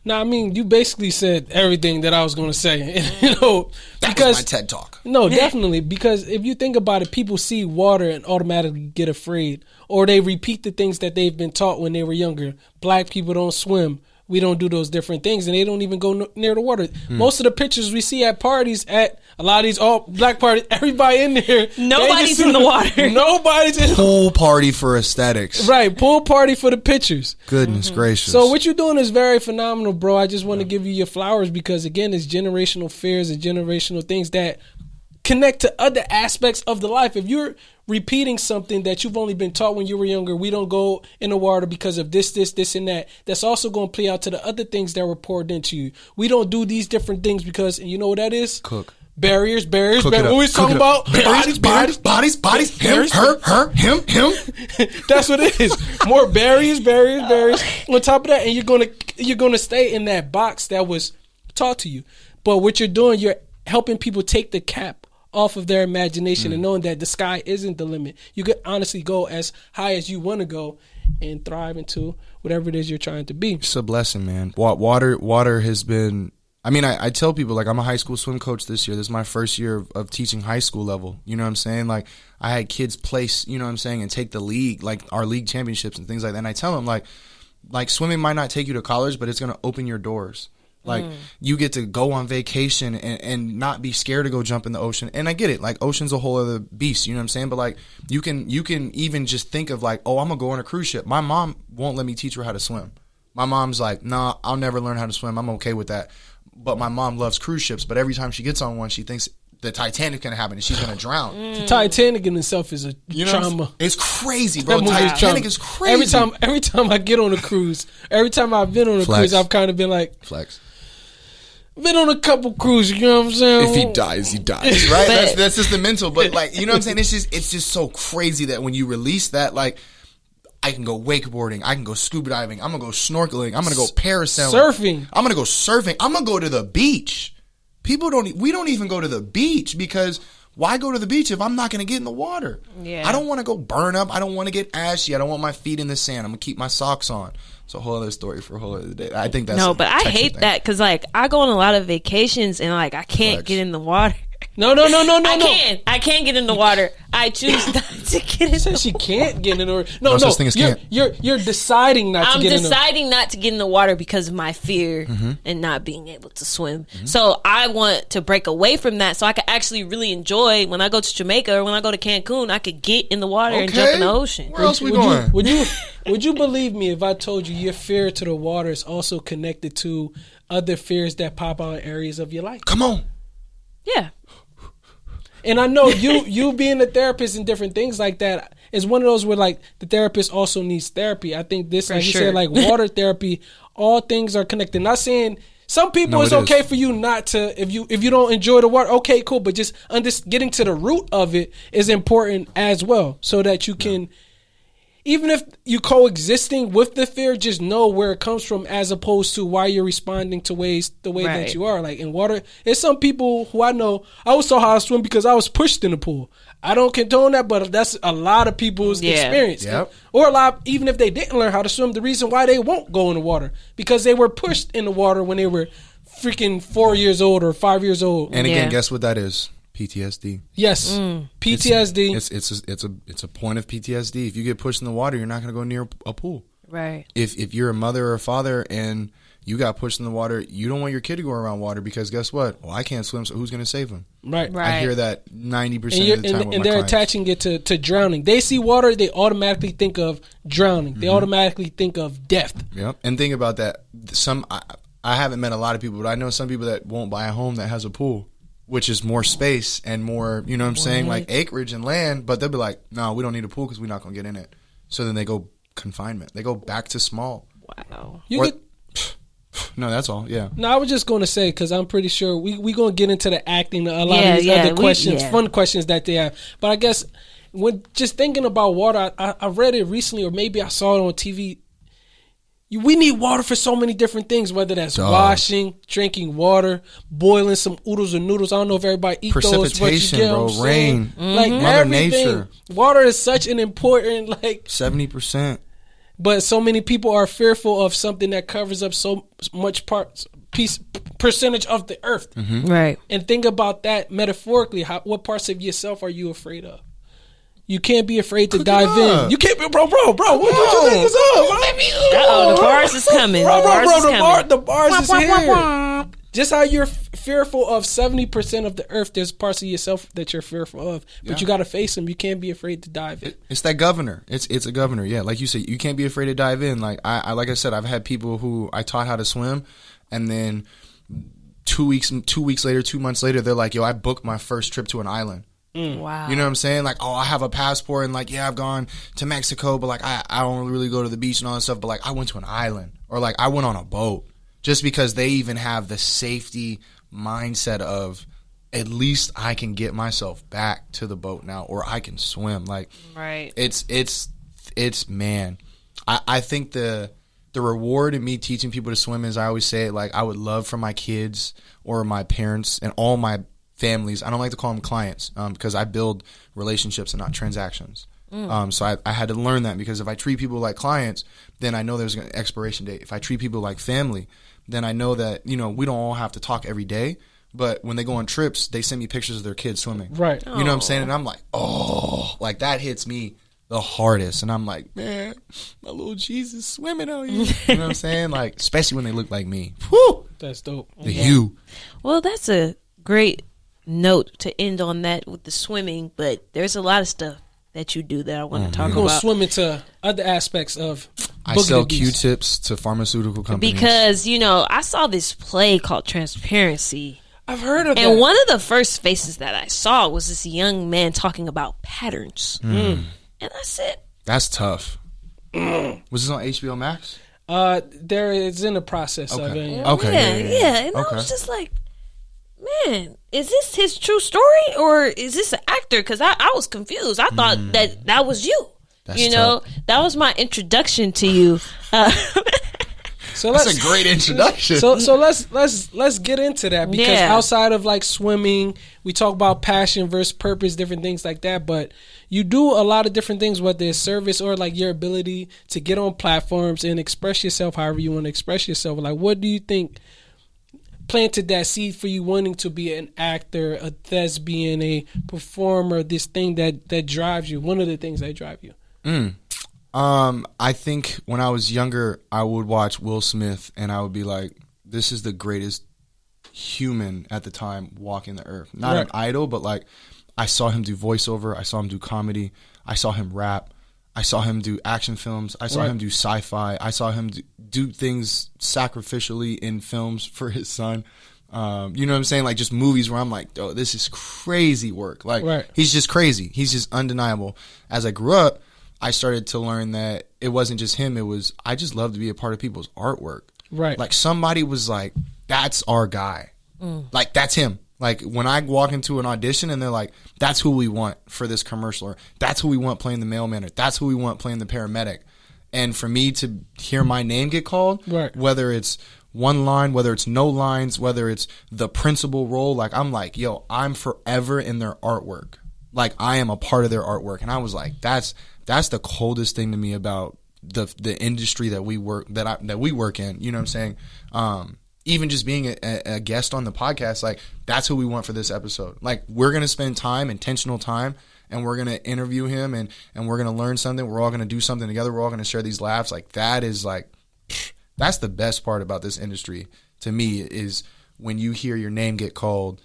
Now, I mean, you basically said everything that I was going to say. That was my TED Talk. No, definitely. Because if you think about it, people see water and automatically get afraid. Or they repeat the things that they've been taught when they were younger. Black people don't swim. We don't do those different things, and they don't even go near the water. Most of the pictures we see at parties, at a lot of these all black parties, everybody in there, nobody's in the water. Nobody's in pool party for aesthetics. Right, pool party for the pictures. Goodness gracious. So what you're doing is very phenomenal, bro. I just want to give you your flowers because, again, it's generational fears and generational things that connect to other aspects of the life. If you're repeating something that you've only been taught when you were younger, we don't go in the water because of this, and that. That's also going to play out to the other things that were poured into you. We don't do these different things because, and you know what that is? Cook. Barriers. Cook When we talking about bodies, him, her, him. That's what it is. More barriers. On top of that, and you're gonna stay in that box that was taught to you. But what you're doing, you're helping people take the cap off of their imagination and knowing that the sky isn't the limit. You could honestly go as high as you want to go and thrive into whatever it is you're trying to be. It's a blessing, man. Water has been, I mean, I tell people, like, I'm a high school swim coach this year. This is my first year of teaching high school level. You know what I'm saying? Like, I had kids place, you know what I'm saying, and take the league, like our league championships and things like that. And I tell them, like swimming might not take you to college, but it's going to open your doors. Like, you get to go on vacation and not be scared to go jump in the ocean. And I get it. Like, ocean's a whole other beast, you know what I'm saying? But, like, you can even just think of, like, I'm going to go on a cruise ship. My mom won't let me teach her how to swim. My mom's like, nah, I'll never learn how to swim. I'm okay with that. But my mom loves cruise ships. But every time she gets on one, she thinks the Titanic's going to happen and she's going to drown. The Titanic in itself is a trauma. It's crazy, bro. Titanic is crazy. Every time I get on a cruise, every time I've been on a cruise, I've kind of been like... Flex. Been on a couple cruises, you know what I'm saying? If he dies, he dies, right? That's just the mental. But, like, you know what I'm saying? It's just so crazy that when you release that, like, I can go wakeboarding, I can go scuba diving, I'm gonna go snorkeling, I'm gonna go parasailing, surfing. I'm gonna go surfing, I'm gonna go to the beach. We don't even go to the beach because why go to the beach if I'm not gonna get in the water? Yeah. I don't want to go burn up. I don't want to get ashy. I don't want my feet in the sand. I'm gonna keep my socks on. It's a whole other story for a whole other day. I think that's no, but I hate that because, like, I go on a lot of vacations and, like, I can't get in the water. No. I can't get in the water. I choose not to get in. Says she can't get in the water. No. Such thing as can't. You're deciding not to get in. I'm deciding not to get in the water because of my fear and not being able to swim. So I want to break away from that so I can actually really enjoy when I go to Jamaica or when I go to Cancun. I could get in the water and jump in the ocean. Where else we going? Would you believe me if I told you your fear to the water is also connected to other fears that pop out in areas of your life? Come on. Yeah. And I know you being a therapist and different things like that is one of those where, like, the therapist also needs therapy. I think this, like you said, like water therapy, all things are connected. Not saying some people it's okay for you not to, if you don't enjoy the water, okay, cool. But just getting to the root of it is important as well so that you can even if you coexisting with the fear, just know where it comes from as opposed to why you're responding to the way that you are. Like in water, there's some people who I know, I was taught how to swim because I was pushed in the pool. I don't condone that, but that's a lot of people's experience. Yep. Or a lot, even if they didn't learn how to swim, the reason why they won't go in the water, because they were pushed in the water when they were freaking 4 years old or 5 years old. And again, guess what that is? PTSD. Yes, PTSD. It's a point of PTSD. If you get pushed in the water, you're not going to go near a pool. Right. If you're a mother or a father and you got pushed in the water, you don't want your kid to go around water because guess what? Well, I can't swim, so who's going to save him? Right. I hear that 90% of the time. And they're attaching it to drowning. They see water, they automatically think of drowning. They automatically think of death. Yep. And think about that. I haven't met a lot of people, but I know some people that won't buy a home that has a pool, which is more space and more, you know what I'm saying, like acreage and land. But they'll be like, no, we don't need a pool because we're not going to get in it. So then they go confinement. They go back to small. Wow. No, that's all. Yeah. No, I was just going to say, because I'm pretty sure we going to get into the acting, a lot of these other questions, fun questions that they have. But I guess when just thinking about water, I read it recently, or maybe I saw it on TV. We need water for so many different things, whether that's washing, drinking water, boiling some oodles or noodles. I don't know if everybody eat those. Precipitation, bro, rain, like Mother everything. Nature. Water is such an important 70%. But so many people are fearful of something that covers up so much percentage of the earth. Right. And think about that metaphorically. What parts of yourself are you afraid of? You can't be afraid to dive in. You can't be, bro. What you think is up? The bars is coming. The bars is here. Just how you're fearful of 70% of the earth, there's parts of yourself that you're fearful of, but you got to face them. You can't be afraid to dive in. It's that governor. It's a governor. Yeah, like you said, you can't be afraid to dive in. Like I said, I've had people who I taught how to swim, and then 2 weeks later, 2 months later, they're like, "Yo, I booked my first trip to an island." Wow. You know what I'm saying? Like, oh, I have a passport, and like, yeah, I've gone to Mexico, but like, I don't really go to the beach and all that stuff. But like, I went to an island, or like, I went on a boat. Just because they even have the safety mindset of at least I can get myself back to the boat now, or I can swim. Like, right. It's man. I think the reward in me teaching people to swim is, I always say it, like, I would love for my kids or my parents and all my families. I don't like to call them clients because I build relationships and not transactions. So I had to learn that, because if I treat people like clients, then I know there's an expiration date. If I treat people like family, then I know that, we don't all have to talk every day, but when they go on trips, they send me pictures of their kids swimming. Right. You know what I'm saying? And I'm like, oh, like that hits me the hardest. And I'm like, man, my little Jesus swimming out here. You know what I'm saying? Like, especially when they look like me. Whew. That's dope. The hue. Well, that's a great note to end on that with the swimming, but there's a lot of stuff that you do that I want to talk We're going to about. swim into other aspects of I sell Q-tips to pharmaceutical companies. Because, I saw this play called Transparency. I've heard of that. And one of the first faces that I saw was this young man talking about patterns. And I said, that's tough. Was this on HBO Max? There is in the process of it. Yeah. Okay. Yeah. And I was just like, man, is this his true story, or is this an actor? Because I was confused. I thought that was you. That's tough. That was my introduction to you. So that's a great introduction. So let's get into that, because outside of like swimming, we talk about passion versus purpose, different things like that. But you do a lot of different things, whether it's service or like your ability to get on platforms and express yourself however you want to express yourself. Like, what do you think planted that seed for you wanting to be an actor, a thespian, a performer, this thing that drives you, one of the things that drive you? I think when I was younger, I would watch Will Smith and I would be like, this is the greatest human at the time walking the earth. Not an idol, but like, I saw him do voiceover. I saw him do comedy. I saw him rap. I saw him do action films. I saw him do sci-fi. I saw him do things sacrificially in films for his son. You know what I'm saying? Like, just movies where I'm like, oh, this is crazy work. Like, he's just crazy. He's just undeniable. As I grew up, I started to learn that it wasn't just him. It was, I just love to be a part of people's artwork. Right. Like, somebody was like, that's our guy. Like, that's him. Like when I walk into an audition and they're like, that's who we want for this commercial, or that's who we want playing the mailman, or that's who we want playing the paramedic. And for me to hear my name get called, right, whether it's one line, whether it's no lines, whether it's the principal role, like I'm like, yo, I'm forever in their artwork. Like I am a part of their artwork. And I was like, that's the coldest thing to me about the industry that we work that we work in. You know what I'm saying? Even just being a guest on the podcast, like that's who we want for this episode. Like we're gonna spend time, intentional time, and we're gonna interview him, and we're gonna learn something. We're all gonna do something together. We're all gonna share these laughs. Like that is like. That's the best part about this industry to me, is when you hear your name get called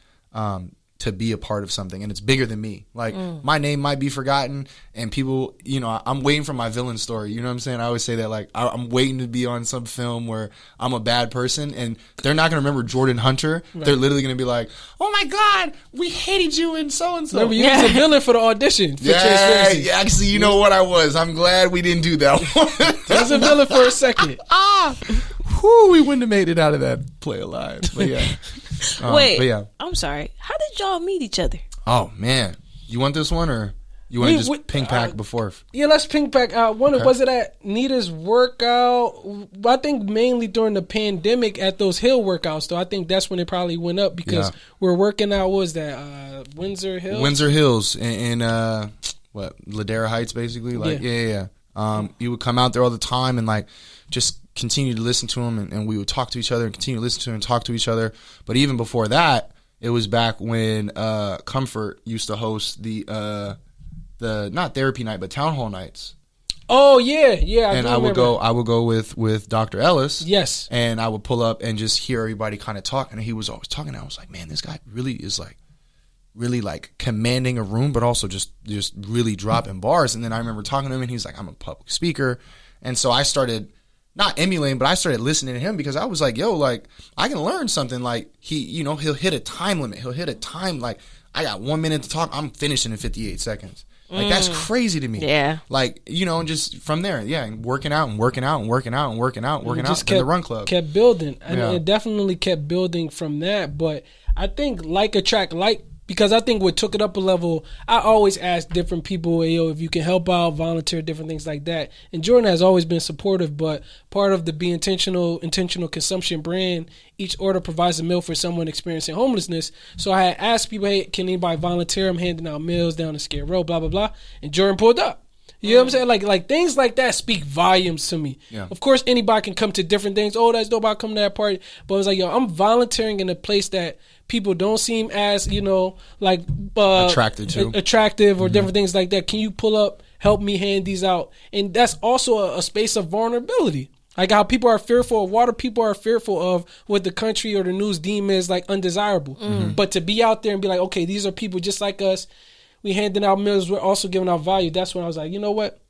to be a part of something, and it's bigger than me. Like my name might be forgotten, and people, you know, I'm waiting for my villain story. You know what I'm saying? I always say that, like I'm waiting to be on some film where I'm a bad person, and they're not gonna remember Jordan Hunter. Right. They're literally gonna be like, "Oh my God, we hated you and so and so." Remember, you was a villain for the audition. For Transparency. Yeah. Actually, you know what I was. I'm glad we didn't do that one. I was a villain for a second. Whew, we wouldn't have made it out of that play alive. But yeah. Wait, but yeah. I'm sorry. How did y'all meet each other? Oh man, you want this one, or you want to just ping pack before? Yeah, let's ping pack. Was it at Nita's workout? I think mainly during the pandemic at those hill workouts. Though I think that's when it probably went up because we're working out. What was that Windsor Hills? Windsor Hills in what, Ladera Heights, basically. Like yeah. You would come out there all the time and like just continue to listen to him, and we would talk to each other and continue to listen to him and talk to each other. But even before that, it was back when Comfort used to host the not therapy night but town hall nights. Oh yeah. I would go with Dr. Ellis. Yes. And I would pull up and just hear everybody kind of talk, and he was always talking. And I was like, man, this guy really is like really like commanding a room, but also just really dropping bars. And then I remember talking to him, and he was like, I'm a public speaker. And so I started not emulating, but I started listening to him because I was like, yo, like I can learn something. Like he'll hit a time limit. He'll hit a time, like I got 1 minute to talk. I'm finishing in 58 seconds. Like that's crazy to me. Yeah. Like, you know, and just from there, and working out in the run club. Kept building. And it definitely kept building from that. But I think like attract like, because I think what took it up a level, I always ask different people, yo, if you can help out, volunteer, different things like that. And Jordan has always been supportive, but part of the Be Intentional consumption brand, each order provides a meal for someone experiencing homelessness. So I had asked people, hey, can anybody volunteer? I'm handing out meals down the Skid Row, blah, blah, blah. And Jordan pulled up. You know what I'm saying? Like things like that speak volumes to me. Yeah. Of course, anybody can come to different things. Oh, that's dope, I'll come to that party. But it was like, yo, I'm volunteering in a place that people don't seem as, you know, like attractive or different things like that. Can you pull up, help me hand these out? And that's also a space of vulnerability. Like how people are fearful of water, people are fearful of what the country or the news deem as like undesirable. But to be out there and be like, okay, these are people just like us. We handing out meals. We're also giving out value. That's when I was like, you know what?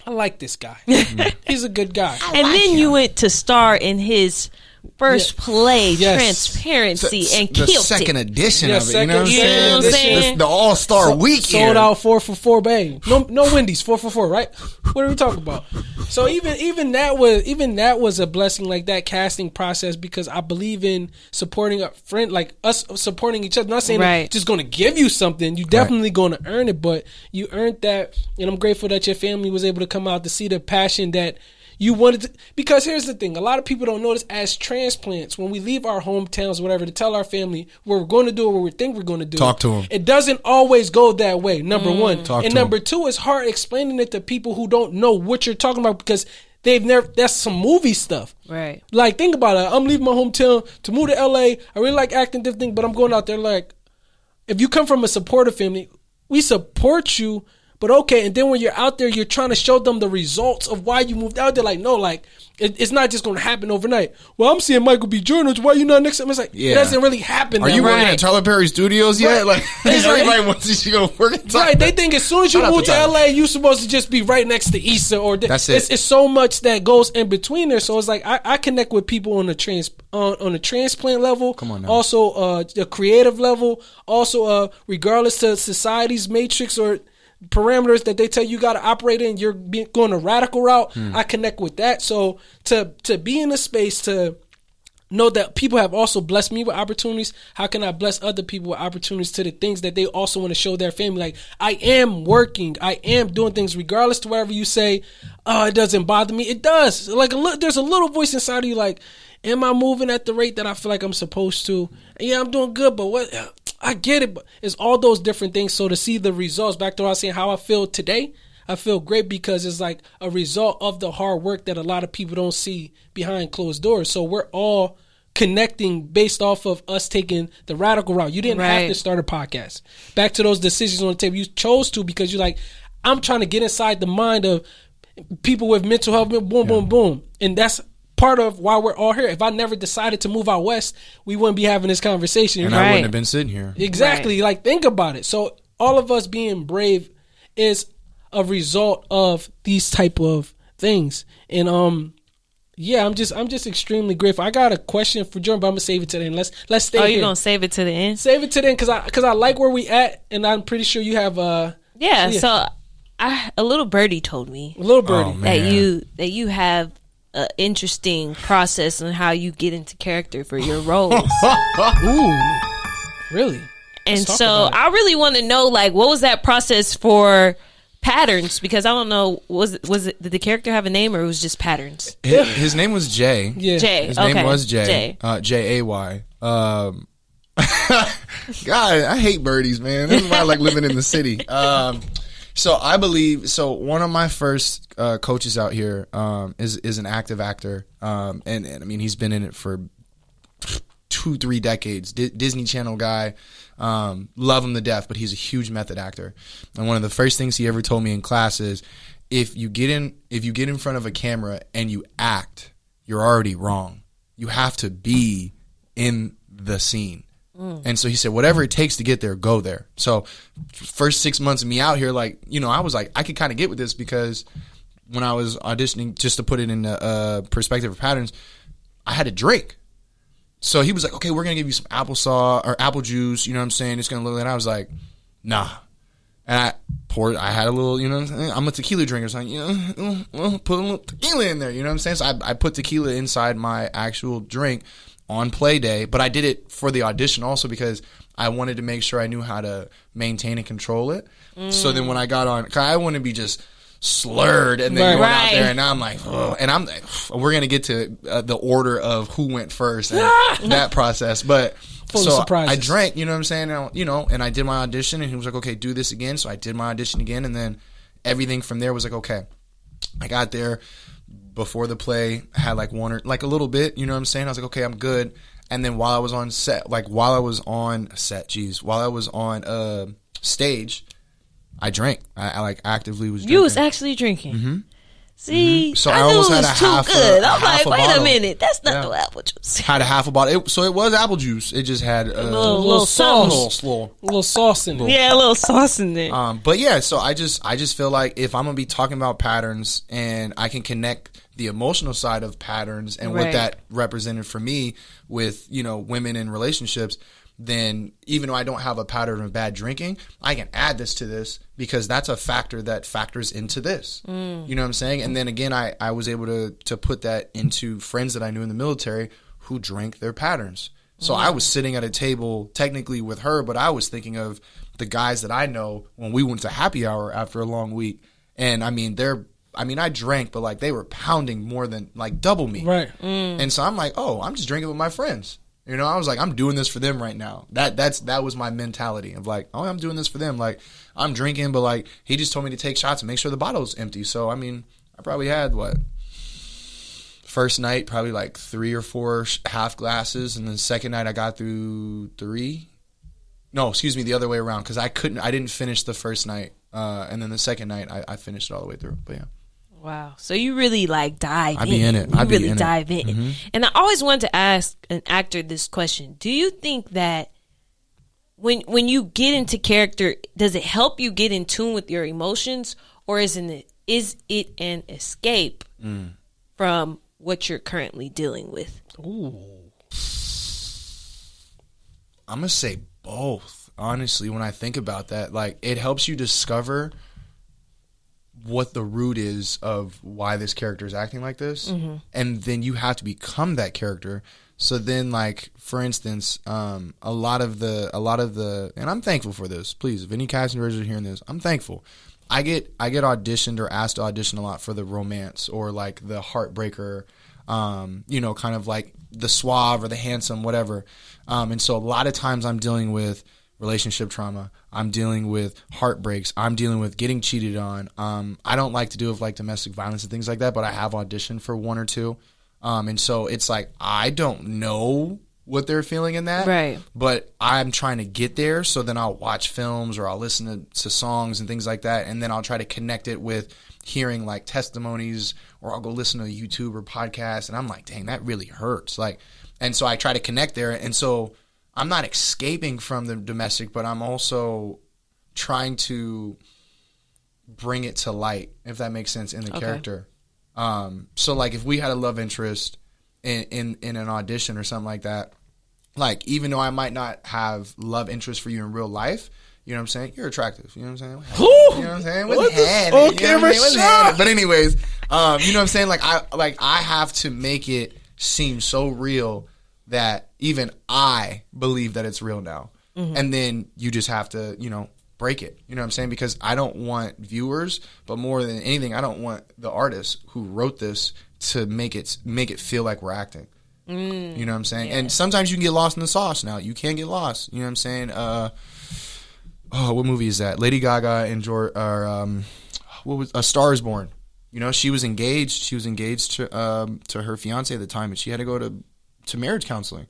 I like this guy. He's a good guy. And then you went to star in his first play, Transparency, and killed it. The second edition of it, you know what I'm saying? This, the All-Star Weekend. Sold out 4 for 4, babe. No Wendy's, 4 for 4, right? What are we talking about? So even that was a blessing, like that casting process, because I believe in supporting a friend, like us supporting each other. I'm not saying I'm just going to give you something. You definitely going to earn it, but you earned that, and I'm grateful that your family was able to come out to see the passion that you wanted to, because here's the thing, a lot of people don't notice as transplants, when we leave our hometowns, whatever, to tell our family what we're going to do or what we think we're going to do. Talk to them. It doesn't always go that way, number one. Talk and to number them. two, it's hard explaining it to people who don't know what you're talking about because they've never, that's some movie stuff. Right. Like, think about it. I'm leaving my hometown to move to LA. I really like acting, different thing, but I'm going out there like, if you come from a supportive family, we support you. But okay, and then when you're out there, you're trying to show them the results of why you moved out there. Like, no, like, it's not just going to happen overnight. Well, I'm seeing Michael B. Jordan. Why you not next time? It's like, it doesn't really happen. Are you working at Tyler Perry Studios yet? Like, everybody wants you to go work at Tyler. Right, they think as soon as you move to LA, you're supposed to just be right next to Issa. Or that's it. It's so much that goes in between there. So it's like, I connect with people on the transplant level. Come on now. Also, the creative level. Also, regardless to society's matrix or parameters that they tell you got to operate in, you're going a radical route. I connect with that. So to be in a space to know that people have also blessed me with opportunities, how can I bless other people with opportunities to the things that they also want to show their family? Like, I am working, I am doing things regardless to whatever you say. Oh, it doesn't bother me. It does. Like, there's a little voice inside of you like, am I moving at the rate that I feel like I'm supposed to? Yeah, I'm doing good, but what? I get it, but it's all those different things. So to see the results, back to what I was saying, how I feel today, I feel great because it's like a result of the hard work that a lot of people don't see behind closed doors. So we're all connecting based off of us taking the radical route. You didn't have to start a podcast. Back to those decisions on the table. You chose to because you're like, I'm trying to get inside the mind of people with mental health, boom, boom, boom. And that's part of why we're all here. If I never decided to move out west, we wouldn't be having this conversation. And I wouldn't have been sitting here. Exactly. Right. Like, think about it. So all of us being brave is a result of these type of things. And yeah, I'm just extremely grateful. I got a question for Jordan, but I'm gonna save it to the end. Let's stay here. Oh, you gonna save it to the end? Save it to the end because I like where we at, and I'm pretty sure you have yeah. So a little birdie told me that you have an interesting process on how you get into character for your roles. Ooh, really? And so I really want to know, like, what was that process for Patterns? Because I don't know, was it did the character have a name or it was just Patterns? His name was Jay. Yeah. Jay. His name was Jay. Jay. God, I hate birdies, man. This is why I like living in the city. So I believe, one of my first coaches out here is an active actor, and I mean he's been in it for 2-3 decades. Disney Channel guy, love him to death, but he's a huge method actor. And one of the first things he ever told me in class is, if you get in front of a camera and you act, you're already wrong. You have to be in the scene. And so he said, whatever it takes to get there, go there. So first 6 months of me out here, like, you know, I was like, I could kind of get with this because when I was auditioning, just to put it in perspective of Patterns, I had to drink. So he was like, okay, we're going to give you some applesauce or apple juice. You know what I'm saying? It's going to look like, and I was like, nah. And I had a little, you know what I'm saying? I'm a tequila drinker. So put a little tequila in there. You know what I'm saying? So I put tequila inside my actual drink on play day, but I did it for the audition also because I wanted to make sure I knew how to maintain and control it. So then when I got on, cause I wouldn't be just slurred and then going out there and now I'm like, oh, and I'm like, we're going to get to the order of who went first and that process. But full of surprises. I drank, you know what I'm saying? And, you know, and I did my audition and he was like, okay, do this again. So I did my audition again. And then everything from there was like, okay, I got there. Before the play, I had like one or like a little bit, you know what I'm saying? I was like, okay, I'm good. And then while I was on stage, I drank. I like actively was drinking. You was actually drinking. Mm-hmm. See, So I almost knew it had was a too half good. I'm half like, wait bottle. a minute, that's not no apple juice. Had a half a bottle. So it was apple juice. It just had a little sauce. A little sauce in it. Yeah, a little sauce in there. But yeah, so I just feel like if I'm gonna be talking about patterns and I can connect the emotional side of patterns and what that represented for me with, you know, women in relationships, then even though I don't have a pattern of bad drinking, I can add this to this because that's a factor that factors into this. You know what I'm saying? And then again, I was able to put that into friends that I knew in the military who drank their patterns. So I was sitting at a table technically with her, but I was thinking of the guys that I know when we went to happy hour after a long week. And I mean, I drank, but like they were pounding more than like double me. Right. And so I'm like, oh, I'm just drinking with my friends. You know, I was like, I'm doing this for them right now. That was my mentality of like, oh, I'm doing this for them. Like, I'm drinking, but like, he just told me to take shots and make sure the bottle's empty. So, I mean, I probably had first night, probably like 3 or 4 half glasses. And then second night I got through 3. No, excuse me, the other way around. Cause I didn't finish the first night. And then the second night I finished it all the way through. But yeah. Wow. So you really like dive in. I be in it. You really dive in. Mm-hmm. And I always wanted to ask an actor this question. Do you think that when you get into character, does it help you get in tune with your emotions, or is it an escape from what you're currently dealing with? Ooh. I'm going to say both. Honestly, when I think about that, like, it helps you discover what the root is of why this character is acting like this, and then you have to become that character. So then, like, for instance, a lot of the, and I'm thankful for this. Please, if any casting directors are hearing this, I'm thankful. I get auditioned or asked to audition a lot for the romance or like the heartbreaker, kind of like the suave or the handsome, whatever. And so a lot of times I'm dealing with relationship trauma. I'm dealing with heartbreaks. I'm dealing with getting cheated on. I don't like to do with like domestic violence and things like that, but I have auditioned for one or two. And so it's like, I don't know what they're feeling in that. Right. But I'm trying to get there. So then I'll watch films or I'll listen to songs and things like that. And then I'll try to connect it with hearing like testimonies, or I'll go listen to a YouTube or podcast. And I'm like, dang, that really hurts. Like, and so I try to connect there. And so I'm not escaping from the domestic, but I'm also trying to bring it to light, if that makes sense, in the character. So like if we had a love interest in an audition or something like that, like even though I might not have love interest for you in real life, you know what I'm saying? You're attractive. You know what I'm saying? You know what I'm saying? But anyways, you know what I'm saying? Like I have to make it seem so real that even I believe that it's real now. And then you just have to, break it. You know what I'm saying? Because I don't want viewers, but more than anything, I don't want the artist who wrote this to make it feel like we're acting. You know what I'm saying? Yeah. And sometimes you can get lost in the sauce now. You can get lost. You know what I'm saying? What movie is that? Lady Gaga and what was A Star Is Born. She was engaged. She was engaged to her fiance at the time, and she had to go to marriage counseling.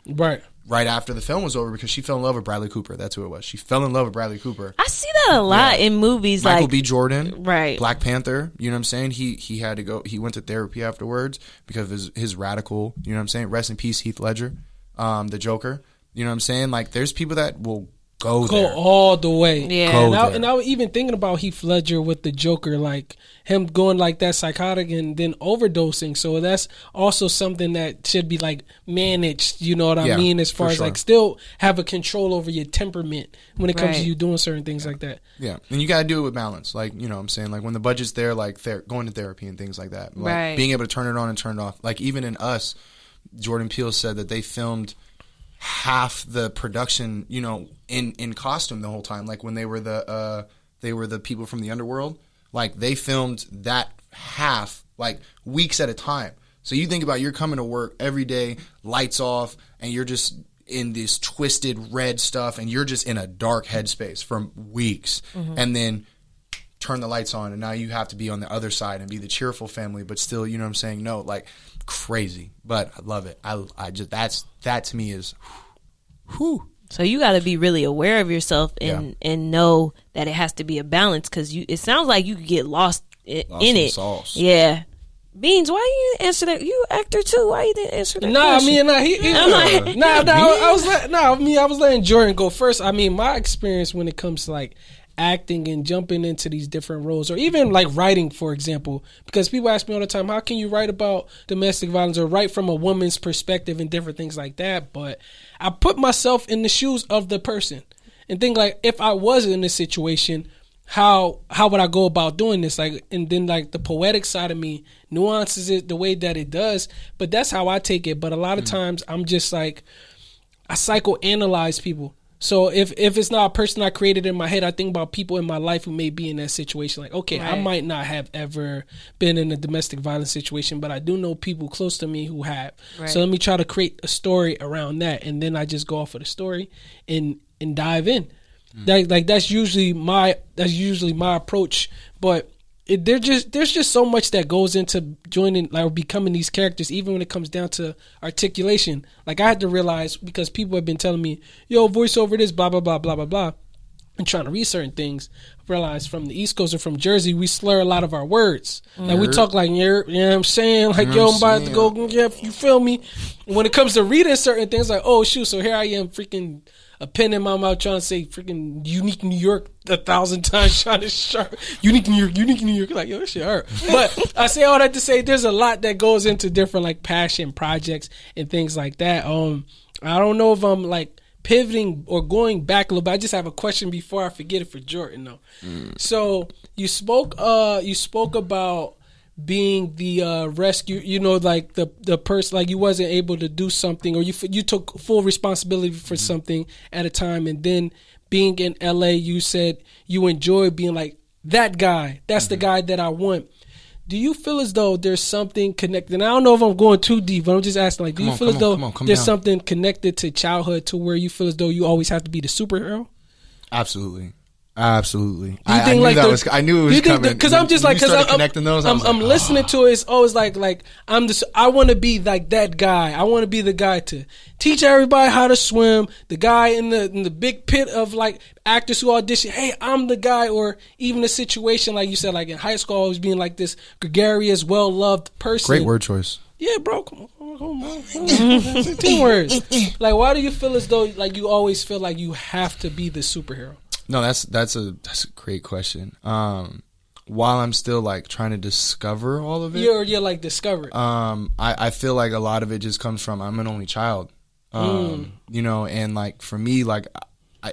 Right after the film was over, because she fell in love with Bradley Cooper. That's who it was. She fell in love with Bradley Cooper. I see that a lot in movies. Michael B. Jordan, right? Black Panther. You know what I'm saying? He had to go. He went to therapy afterwards because of his radical. You know what I'm saying? Rest in peace, Heath Ledger, the Joker. You know what I'm saying? Like, there's people that will go all the way. Yeah. And I was even thinking about Heath Ledger with the Joker, like him going like that psychotic and then overdosing. So that's also something that should be like managed, you know what I mean? As far as like still have a control over your temperament when it comes to you doing certain things like that. Yeah. And you got to do it with balance. Like, you know what I'm saying? Like when the budget's there, like going to therapy and things like that. Like being able to turn it on and turn it off. Like even in Us, Jordan Peele said that they filmed half the production, in costume the whole time. Like when they were the people from the underworld, like they filmed that half like weeks at a time. So you think about, you're coming to work every day, lights off, and you're just in this twisted red stuff, and you're just in a dark headspace for weeks, and then turn the lights on, and now you have to be on the other side and be the cheerful family, but still, you know what I'm saying? No, like crazy, but I love it. I just that to me is, whew. So you got to be really aware of yourself and know that it has to be a balance, because it sounds like you could get lost in it. Sauce. Yeah. Beans, why you didn't answer that? You actor too. Why you didn't answer that? I was letting Jordan go first. I mean, my experience when it comes to like acting and jumping into these different roles, or even like writing, for example, because people ask me all the time, how can you write about domestic violence or write from a woman's perspective and different things like that? But I put myself in the shoes of the person and think like, if I was in this situation, how would I go about doing this? Like, and then like the poetic side of me nuances it the way that it does, but that's how I take it. But a lot of times I'm just like, I psychoanalyze people. So if it's not a person I created in my head, I think about people in my life who may be in that situation. Like, okay, I might not have ever been in a domestic violence situation, but I do know people close to me who have. Right. So let me try to create a story around that, and then I just go off of the story and dive in. That's usually my approach. But there's just so much that goes into joining, like, becoming these characters, even when it comes down to articulation. Like, I had to realize, because people have been telling me, yo, voice over this, blah, blah, blah, blah, blah, blah, and trying to read certain things, I realized from the East Coast or from Jersey, we slur a lot of our words. Like, we talk like, you know what I'm saying? Like, yo, I'm about to go, yeah, you feel me? When it comes to reading certain things, like, oh, shoot, so here I am, freaking a pen in my mouth trying to say freaking unique New York 1,000 times, trying to sharp unique New York. Like, yo, that shit hurt. But I say all that to say there's a lot that goes into different like passion projects and things like that. I don't know if I'm like pivoting or going back a little bit, I just have a question before I forget it for Jordan though. So you spoke about being the rescue, you know, like the person, like you wasn't able to do something, or you took full responsibility for something at a time, and then being in LA, you said you enjoy being like that guy. That's the guy that I want. Do you feel as though there's something connected? And I don't know if I'm going too deep, but I'm just asking, like, do you feel as though there's something connected to childhood to where you feel as though you always have to be the superhero? Absolutely. Absolutely. Do you think I knew it was coming. Because I'm just like, because I'm listening to it. It's always like I want to be like that guy. I want to be the guy to teach everybody how to swim. The guy in the big pit of like actors who audition. Hey, I'm the guy. Or even a situation like you said, like in high school, always being like this gregarious, well loved person. Great word choice. Yeah, bro. Come on. 10 words. Like, why do you feel as though like you always feel like you have to be the superhero? No, that's a great question. While I'm still like trying to discover all of it, you're like discover it. I feel like a lot of it just comes from I'm an only child. You know, and like for me, like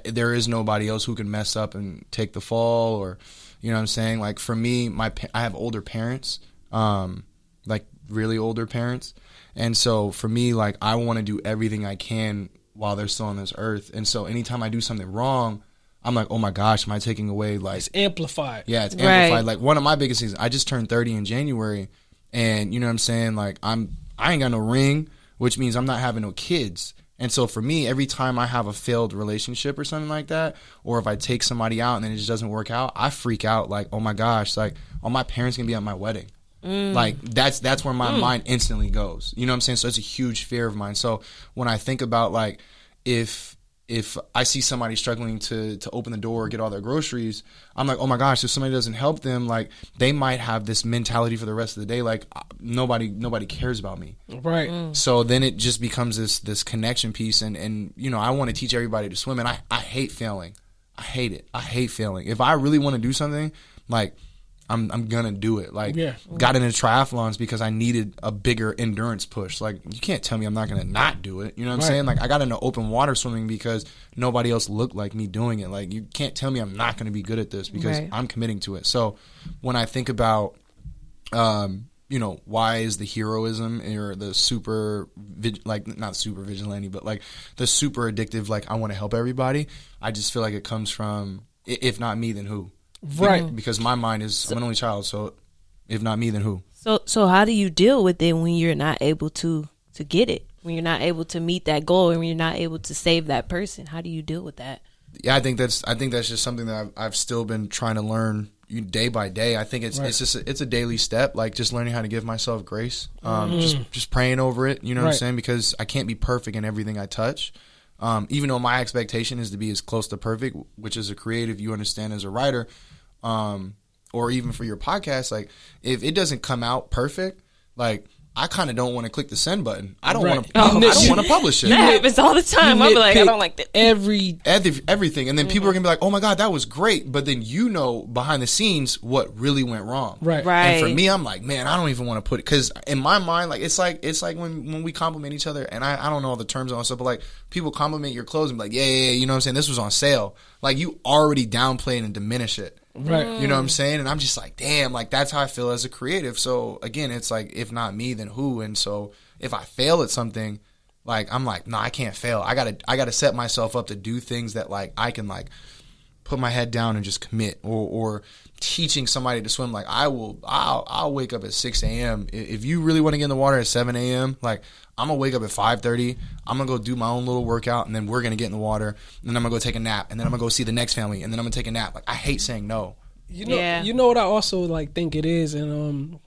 there is nobody else who can mess up and take the fall, or you know what I'm saying. Like for me, I have older parents, like really older parents, and so for me, like I want to do everything I can while they're still on this earth, and so anytime I do something wrong, I'm like, oh my gosh, am I taking away like... It's amplified. Yeah, it's amplified. Right. Like one of my biggest things, I just turned 30 in January, and you know what I'm saying? Like I ain't got no ring, which means I'm not having no kids. And so for me, every time I have a failed relationship or something like that, or if I take somebody out and then it just doesn't work out, I freak out like, oh my gosh, like, oh, my parents gonna be at my wedding. Like that's where my mind instantly goes. You know what I'm saying? So it's a huge fear of mine. So when I think about like, if I see somebody struggling to open the door or get all their groceries, I'm like, oh my gosh, if somebody doesn't help them, like they might have this mentality for the rest of the day, like nobody cares about me. Right. So then it just becomes this connection piece, and you know, I want to teach everybody to swim, and I hate failing. I hate it. I hate failing. If I really want to do something, like I'm gonna do it. Like, got into triathlons because I needed a bigger endurance push. Like, you can't tell me I'm not gonna not do it. You know what I'm saying? Like, I got into open water swimming because nobody else looked like me doing it. Like, you can't tell me I'm not gonna be good at this because I'm committing to it. So when I think about, you know, why is the heroism or the super, like not super vigilante, but like the super addictive, like I want to help everybody. I just feel like it comes from, if not me, then who? Right. Because my mind is, I'm an only child, so if not me, then who? So how do you deal with it when you're not able to get it? When you're not able to meet that goal, and when you're not able to save that person? How do you deal with that? Yeah, I think that's just something that I've still been trying to learn day by day. I think it's just it's a daily step, like just learning how to give myself grace, just praying over it. You know what I'm saying? Because I can't be perfect in everything I touch. Even though my expectation is to be as close to perfect, which is a creative, you understand, as a writer, or even for your podcast, like if it doesn't come out perfect, like I kind of don't want to click the send button. I don't want to. I don't want to publish it. That happens all the time. I'm like, I don't like that. Everything, and then people are gonna be like, "Oh my god, that was great," but then you know behind the scenes what really went wrong. Right. And for me, I'm like, man, I don't even want to put it, because in my mind, like it's like when we compliment each other, and I don't know all the terms on stuff, but like people compliment your clothes and be like, yeah, you know what I'm saying? This was on sale. Like you already downplay it and diminish it. Right. You know what I'm saying? And I'm just like, damn, like that's how I feel as a creative. So again, it's like, if not me, then who? And so if I fail at something, like I'm like, no, I can't fail. I gotta set myself up to do things that like I can like put my head down and just commit. Or teaching somebody to swim, like I'll wake up at 6 a.m. If you really want to get in the water at 7 a.m., like I'm gonna wake up at 5:30. I'm gonna go do my own little workout, and then we're gonna get in the water, and then I'm gonna go take a nap, and then I'm gonna go see the next family, and then I'm gonna take a nap. Like I hate saying no. You know what I also like think it is, and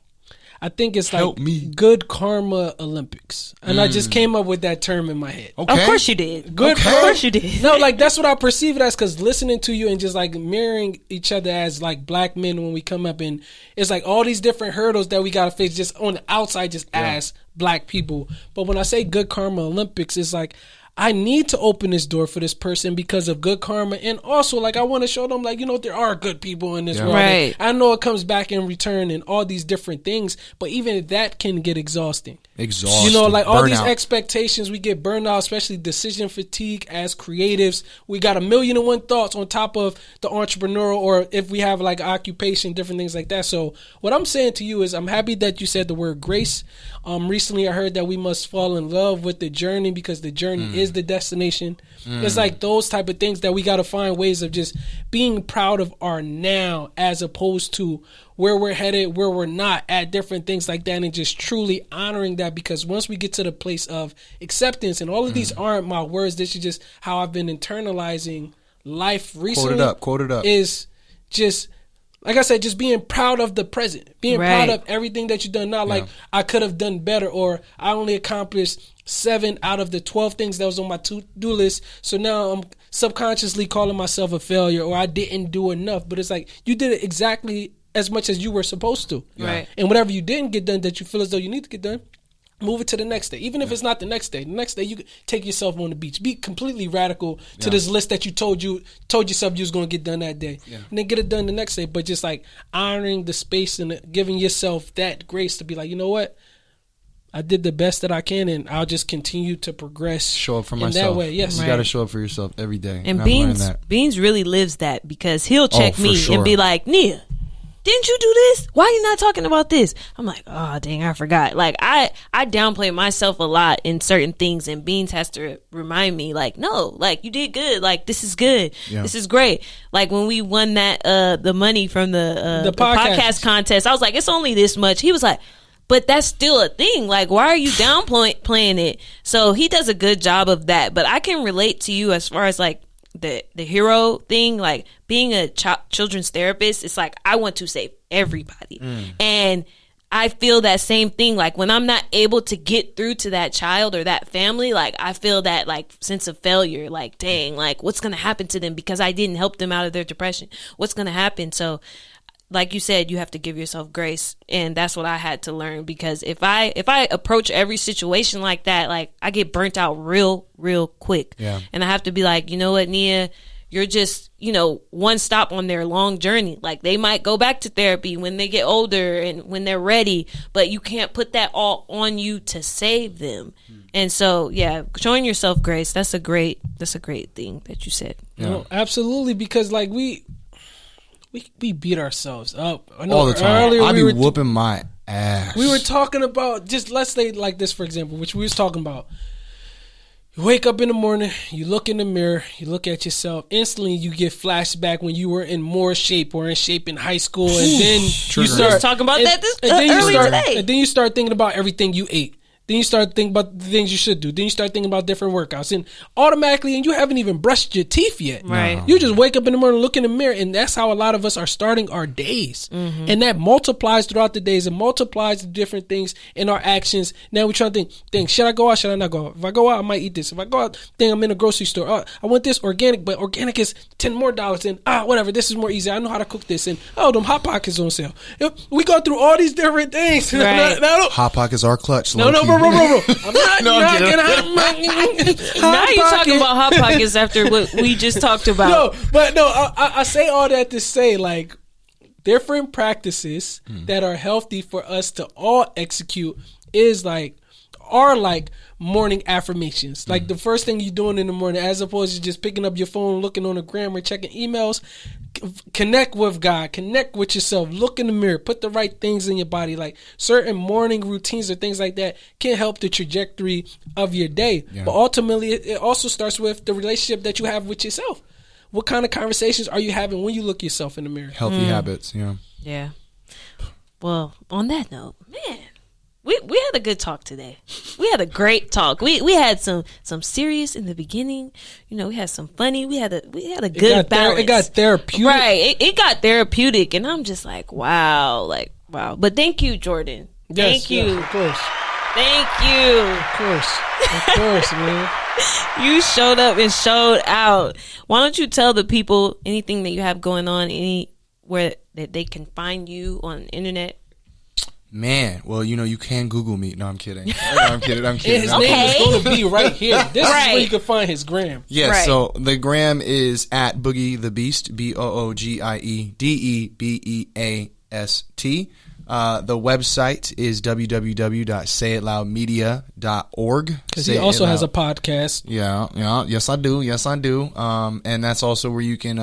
I think it's like good karma Olympics, and I just came up with that term in my head. Okay. Of course you did. Good. Of course you did. No, like that's what I perceive it as, because listening to you and just like mirroring each other as like black men when we come up, and it's like all these different hurdles that we gotta face just on the outside, just as black people. But when I say good karma Olympics, it's like I need to open this door for this person because of good karma. And also, like, I want to show them, like, you know, there are good people in this world. Right. I know it comes back in return and all these different things, but even that can get exhausting. Exhausting. You know, like all these Burnout. expectations, we get burned out, especially decision fatigue as creatives. We got 1,000,001 thoughts on top of the entrepreneurial, or if we have like occupation, different things like that. So what I'm saying to you is I'm happy that you said the word grace. Recently I heard that we must fall in love with the journey because the journey is the destination. It's like those type of things that we got to find ways of just being proud of our now as opposed to where we're headed, where we're not at, different things like that, and just truly honoring that, because once we get to the place of acceptance, and all of these aren't my words, this is just how I've been internalizing life recently. Quote it up. Is just, like I said, just being proud of the present, being proud of everything that you've done. Not like I could have done better, or I only accomplished 7 out of the 12 things that was on my to-do list. So now I'm subconsciously calling myself a failure, or I didn't do enough. But it's like you did it exactly as much as you were supposed to. Right. And whatever you didn't get done that you feel as though you need to get done, move it to the next day. Even if it's not the next day. The next day you can take yourself on the beach. Be completely radical to this list that you told yourself you was going to get done that day. And then get it done the next day. But just like honoring the space and giving yourself that grace to be like, you know what? I did the best that I can, and I'll just continue to progress. Show up for in myself. that way. Yes. You got to show up for yourself every day. And I've learned Beans that. Beans really lives that, because he'll check for me sure. and be like, Nia, didn't you do this? Why are you not talking about this? I'm like, oh dang, I forgot. Like I downplay myself a lot in certain things, and Beans has to remind me, like, no, like you did good. Like this is good. Yeah. This is great. Like when we won that the money from the podcast contest, I was like, it's only this much. He was like, but that's still a thing. Like, why are you downplaying it? So he does a good job of that. But I can relate to you as far as like the hero thing, like being a children's therapist. It's like I want to save everybody, and I feel that same thing. Like when I'm not able to get through to that child or that family, like I feel that like sense of failure. Like, dang, like what's gonna happen to them because I didn't help them out of their depression? What's gonna happen? So, like you said, you have to give yourself grace, and that's what I had to learn, because if I approach every situation like that, like I get burnt out real quick. Yeah. And I have to be like, you know what, Nia, you're just, one stop on their long journey. Like they might go back to therapy when they get older and when they're ready, but you can't put that all on you to save them. And so, yeah, showing yourself grace, that's a great thing that you said. Yeah. No, absolutely, because like we beat ourselves up. I know All the time. earlier I be we were whooping my ass. we were talking about, just let's say like this, for example, which we was talking about. You wake up in the morning, you look in the mirror, you look at yourself, instantly you get flashback when you were in more shape or in shape in high school, and then you Trigger. start We was talking about that earlier today. And then you start thinking about everything you ate. Then you start thinking about the things you should do. Then you start thinking about different workouts. And automatically, and you haven't even brushed your teeth yet. Right. You just wake up in the morning, look in the mirror, and that's how a lot of us are starting our days. And that multiplies throughout the days and multiplies the different things in our actions. Now we're trying to think, should I go out? Should I not go out? If I go out, I might eat this. If I go out, then I'm in a grocery store. I want this organic, but organic is $10 more. And whatever, this is more easy. I know how to cook this. And them Hot Pockets on sale. We go through all these different things. Right. Hot Pockets are clutch. No, bro. I'm not knocking Hot Now you're talking about Hot Pockets after what we just talked about. I say all that to say, like, different practices that are healthy for us to all execute are like morning affirmations. Like the first thing you're doing in the morning, as opposed to just picking up your phone, looking on the gram or checking emails. Connect with God, connect with yourself, look in the mirror, put the right things in your body. Like certain morning routines or things like that can help the trajectory of your day. Yeah. But ultimately, it also starts with the relationship that you have with yourself. What kind of conversations are you having when you look yourself in the mirror? Healthy habits, Yeah. Well, on that note, man, we had a good talk today. We had a great talk. We had some serious in the beginning. We had some funny. We had a good balance. It got therapeutic. Right. It got therapeutic, and I'm just like, wow. But thank you, Jordan. Yes, thank you. Yes, of course. Thank you. Of course, man. You showed up and showed out. Why don't you tell the people anything that you have going on, anywhere that they can find you on the internet? Man, well, you can Google me. No, I'm kidding. No, I'm kidding. And his name is going to be right here. This is where you can find his gram. Yeah, Right. so the gram is at Boogie the Beast, BOOGIEDEBEAST. The website is www.sayitloudmedia.org. Because he also has a podcast. Yeah, yes I do. And that's also where you can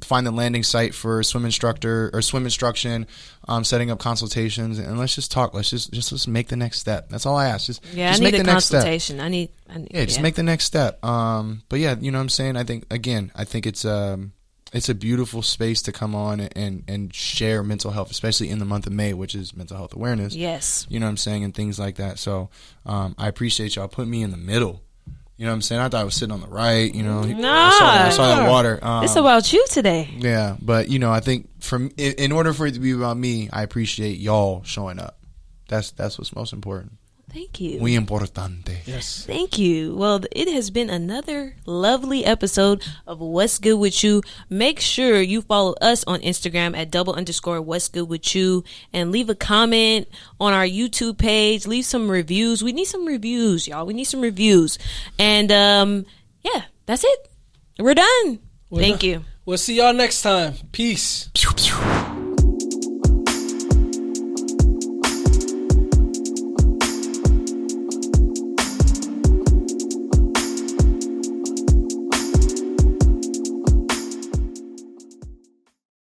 find the landing site for swim instruction, setting up consultations, and let's just talk. Let's make the next step. That's all I ask. Just I make need the a next step. consultation. I need. Just make the next step. But yeah, you know what I'm saying? I think it's a beautiful space to come on and share mental health, especially in the month of May, which is mental health awareness. Yes. You know what I'm saying? And things like that. So I appreciate y'all putting me in the middle. You know what I'm saying? I thought I was sitting on the right, I saw that water. It's about you today. Yeah, but I think in order for it to be about me, I appreciate y'all showing up. That's what's most important. Thank you. Muy importante. Yes. Thank you. Well, it has been another lovely episode of What's Good With You. Make sure you follow us on Instagram at _What's Good With You, and leave a comment on our YouTube page. Leave some reviews. We need some reviews, y'all. We need some reviews. And yeah, that's it. We're done. Thank you. We'll see y'all next time. Peace. Pew, pew.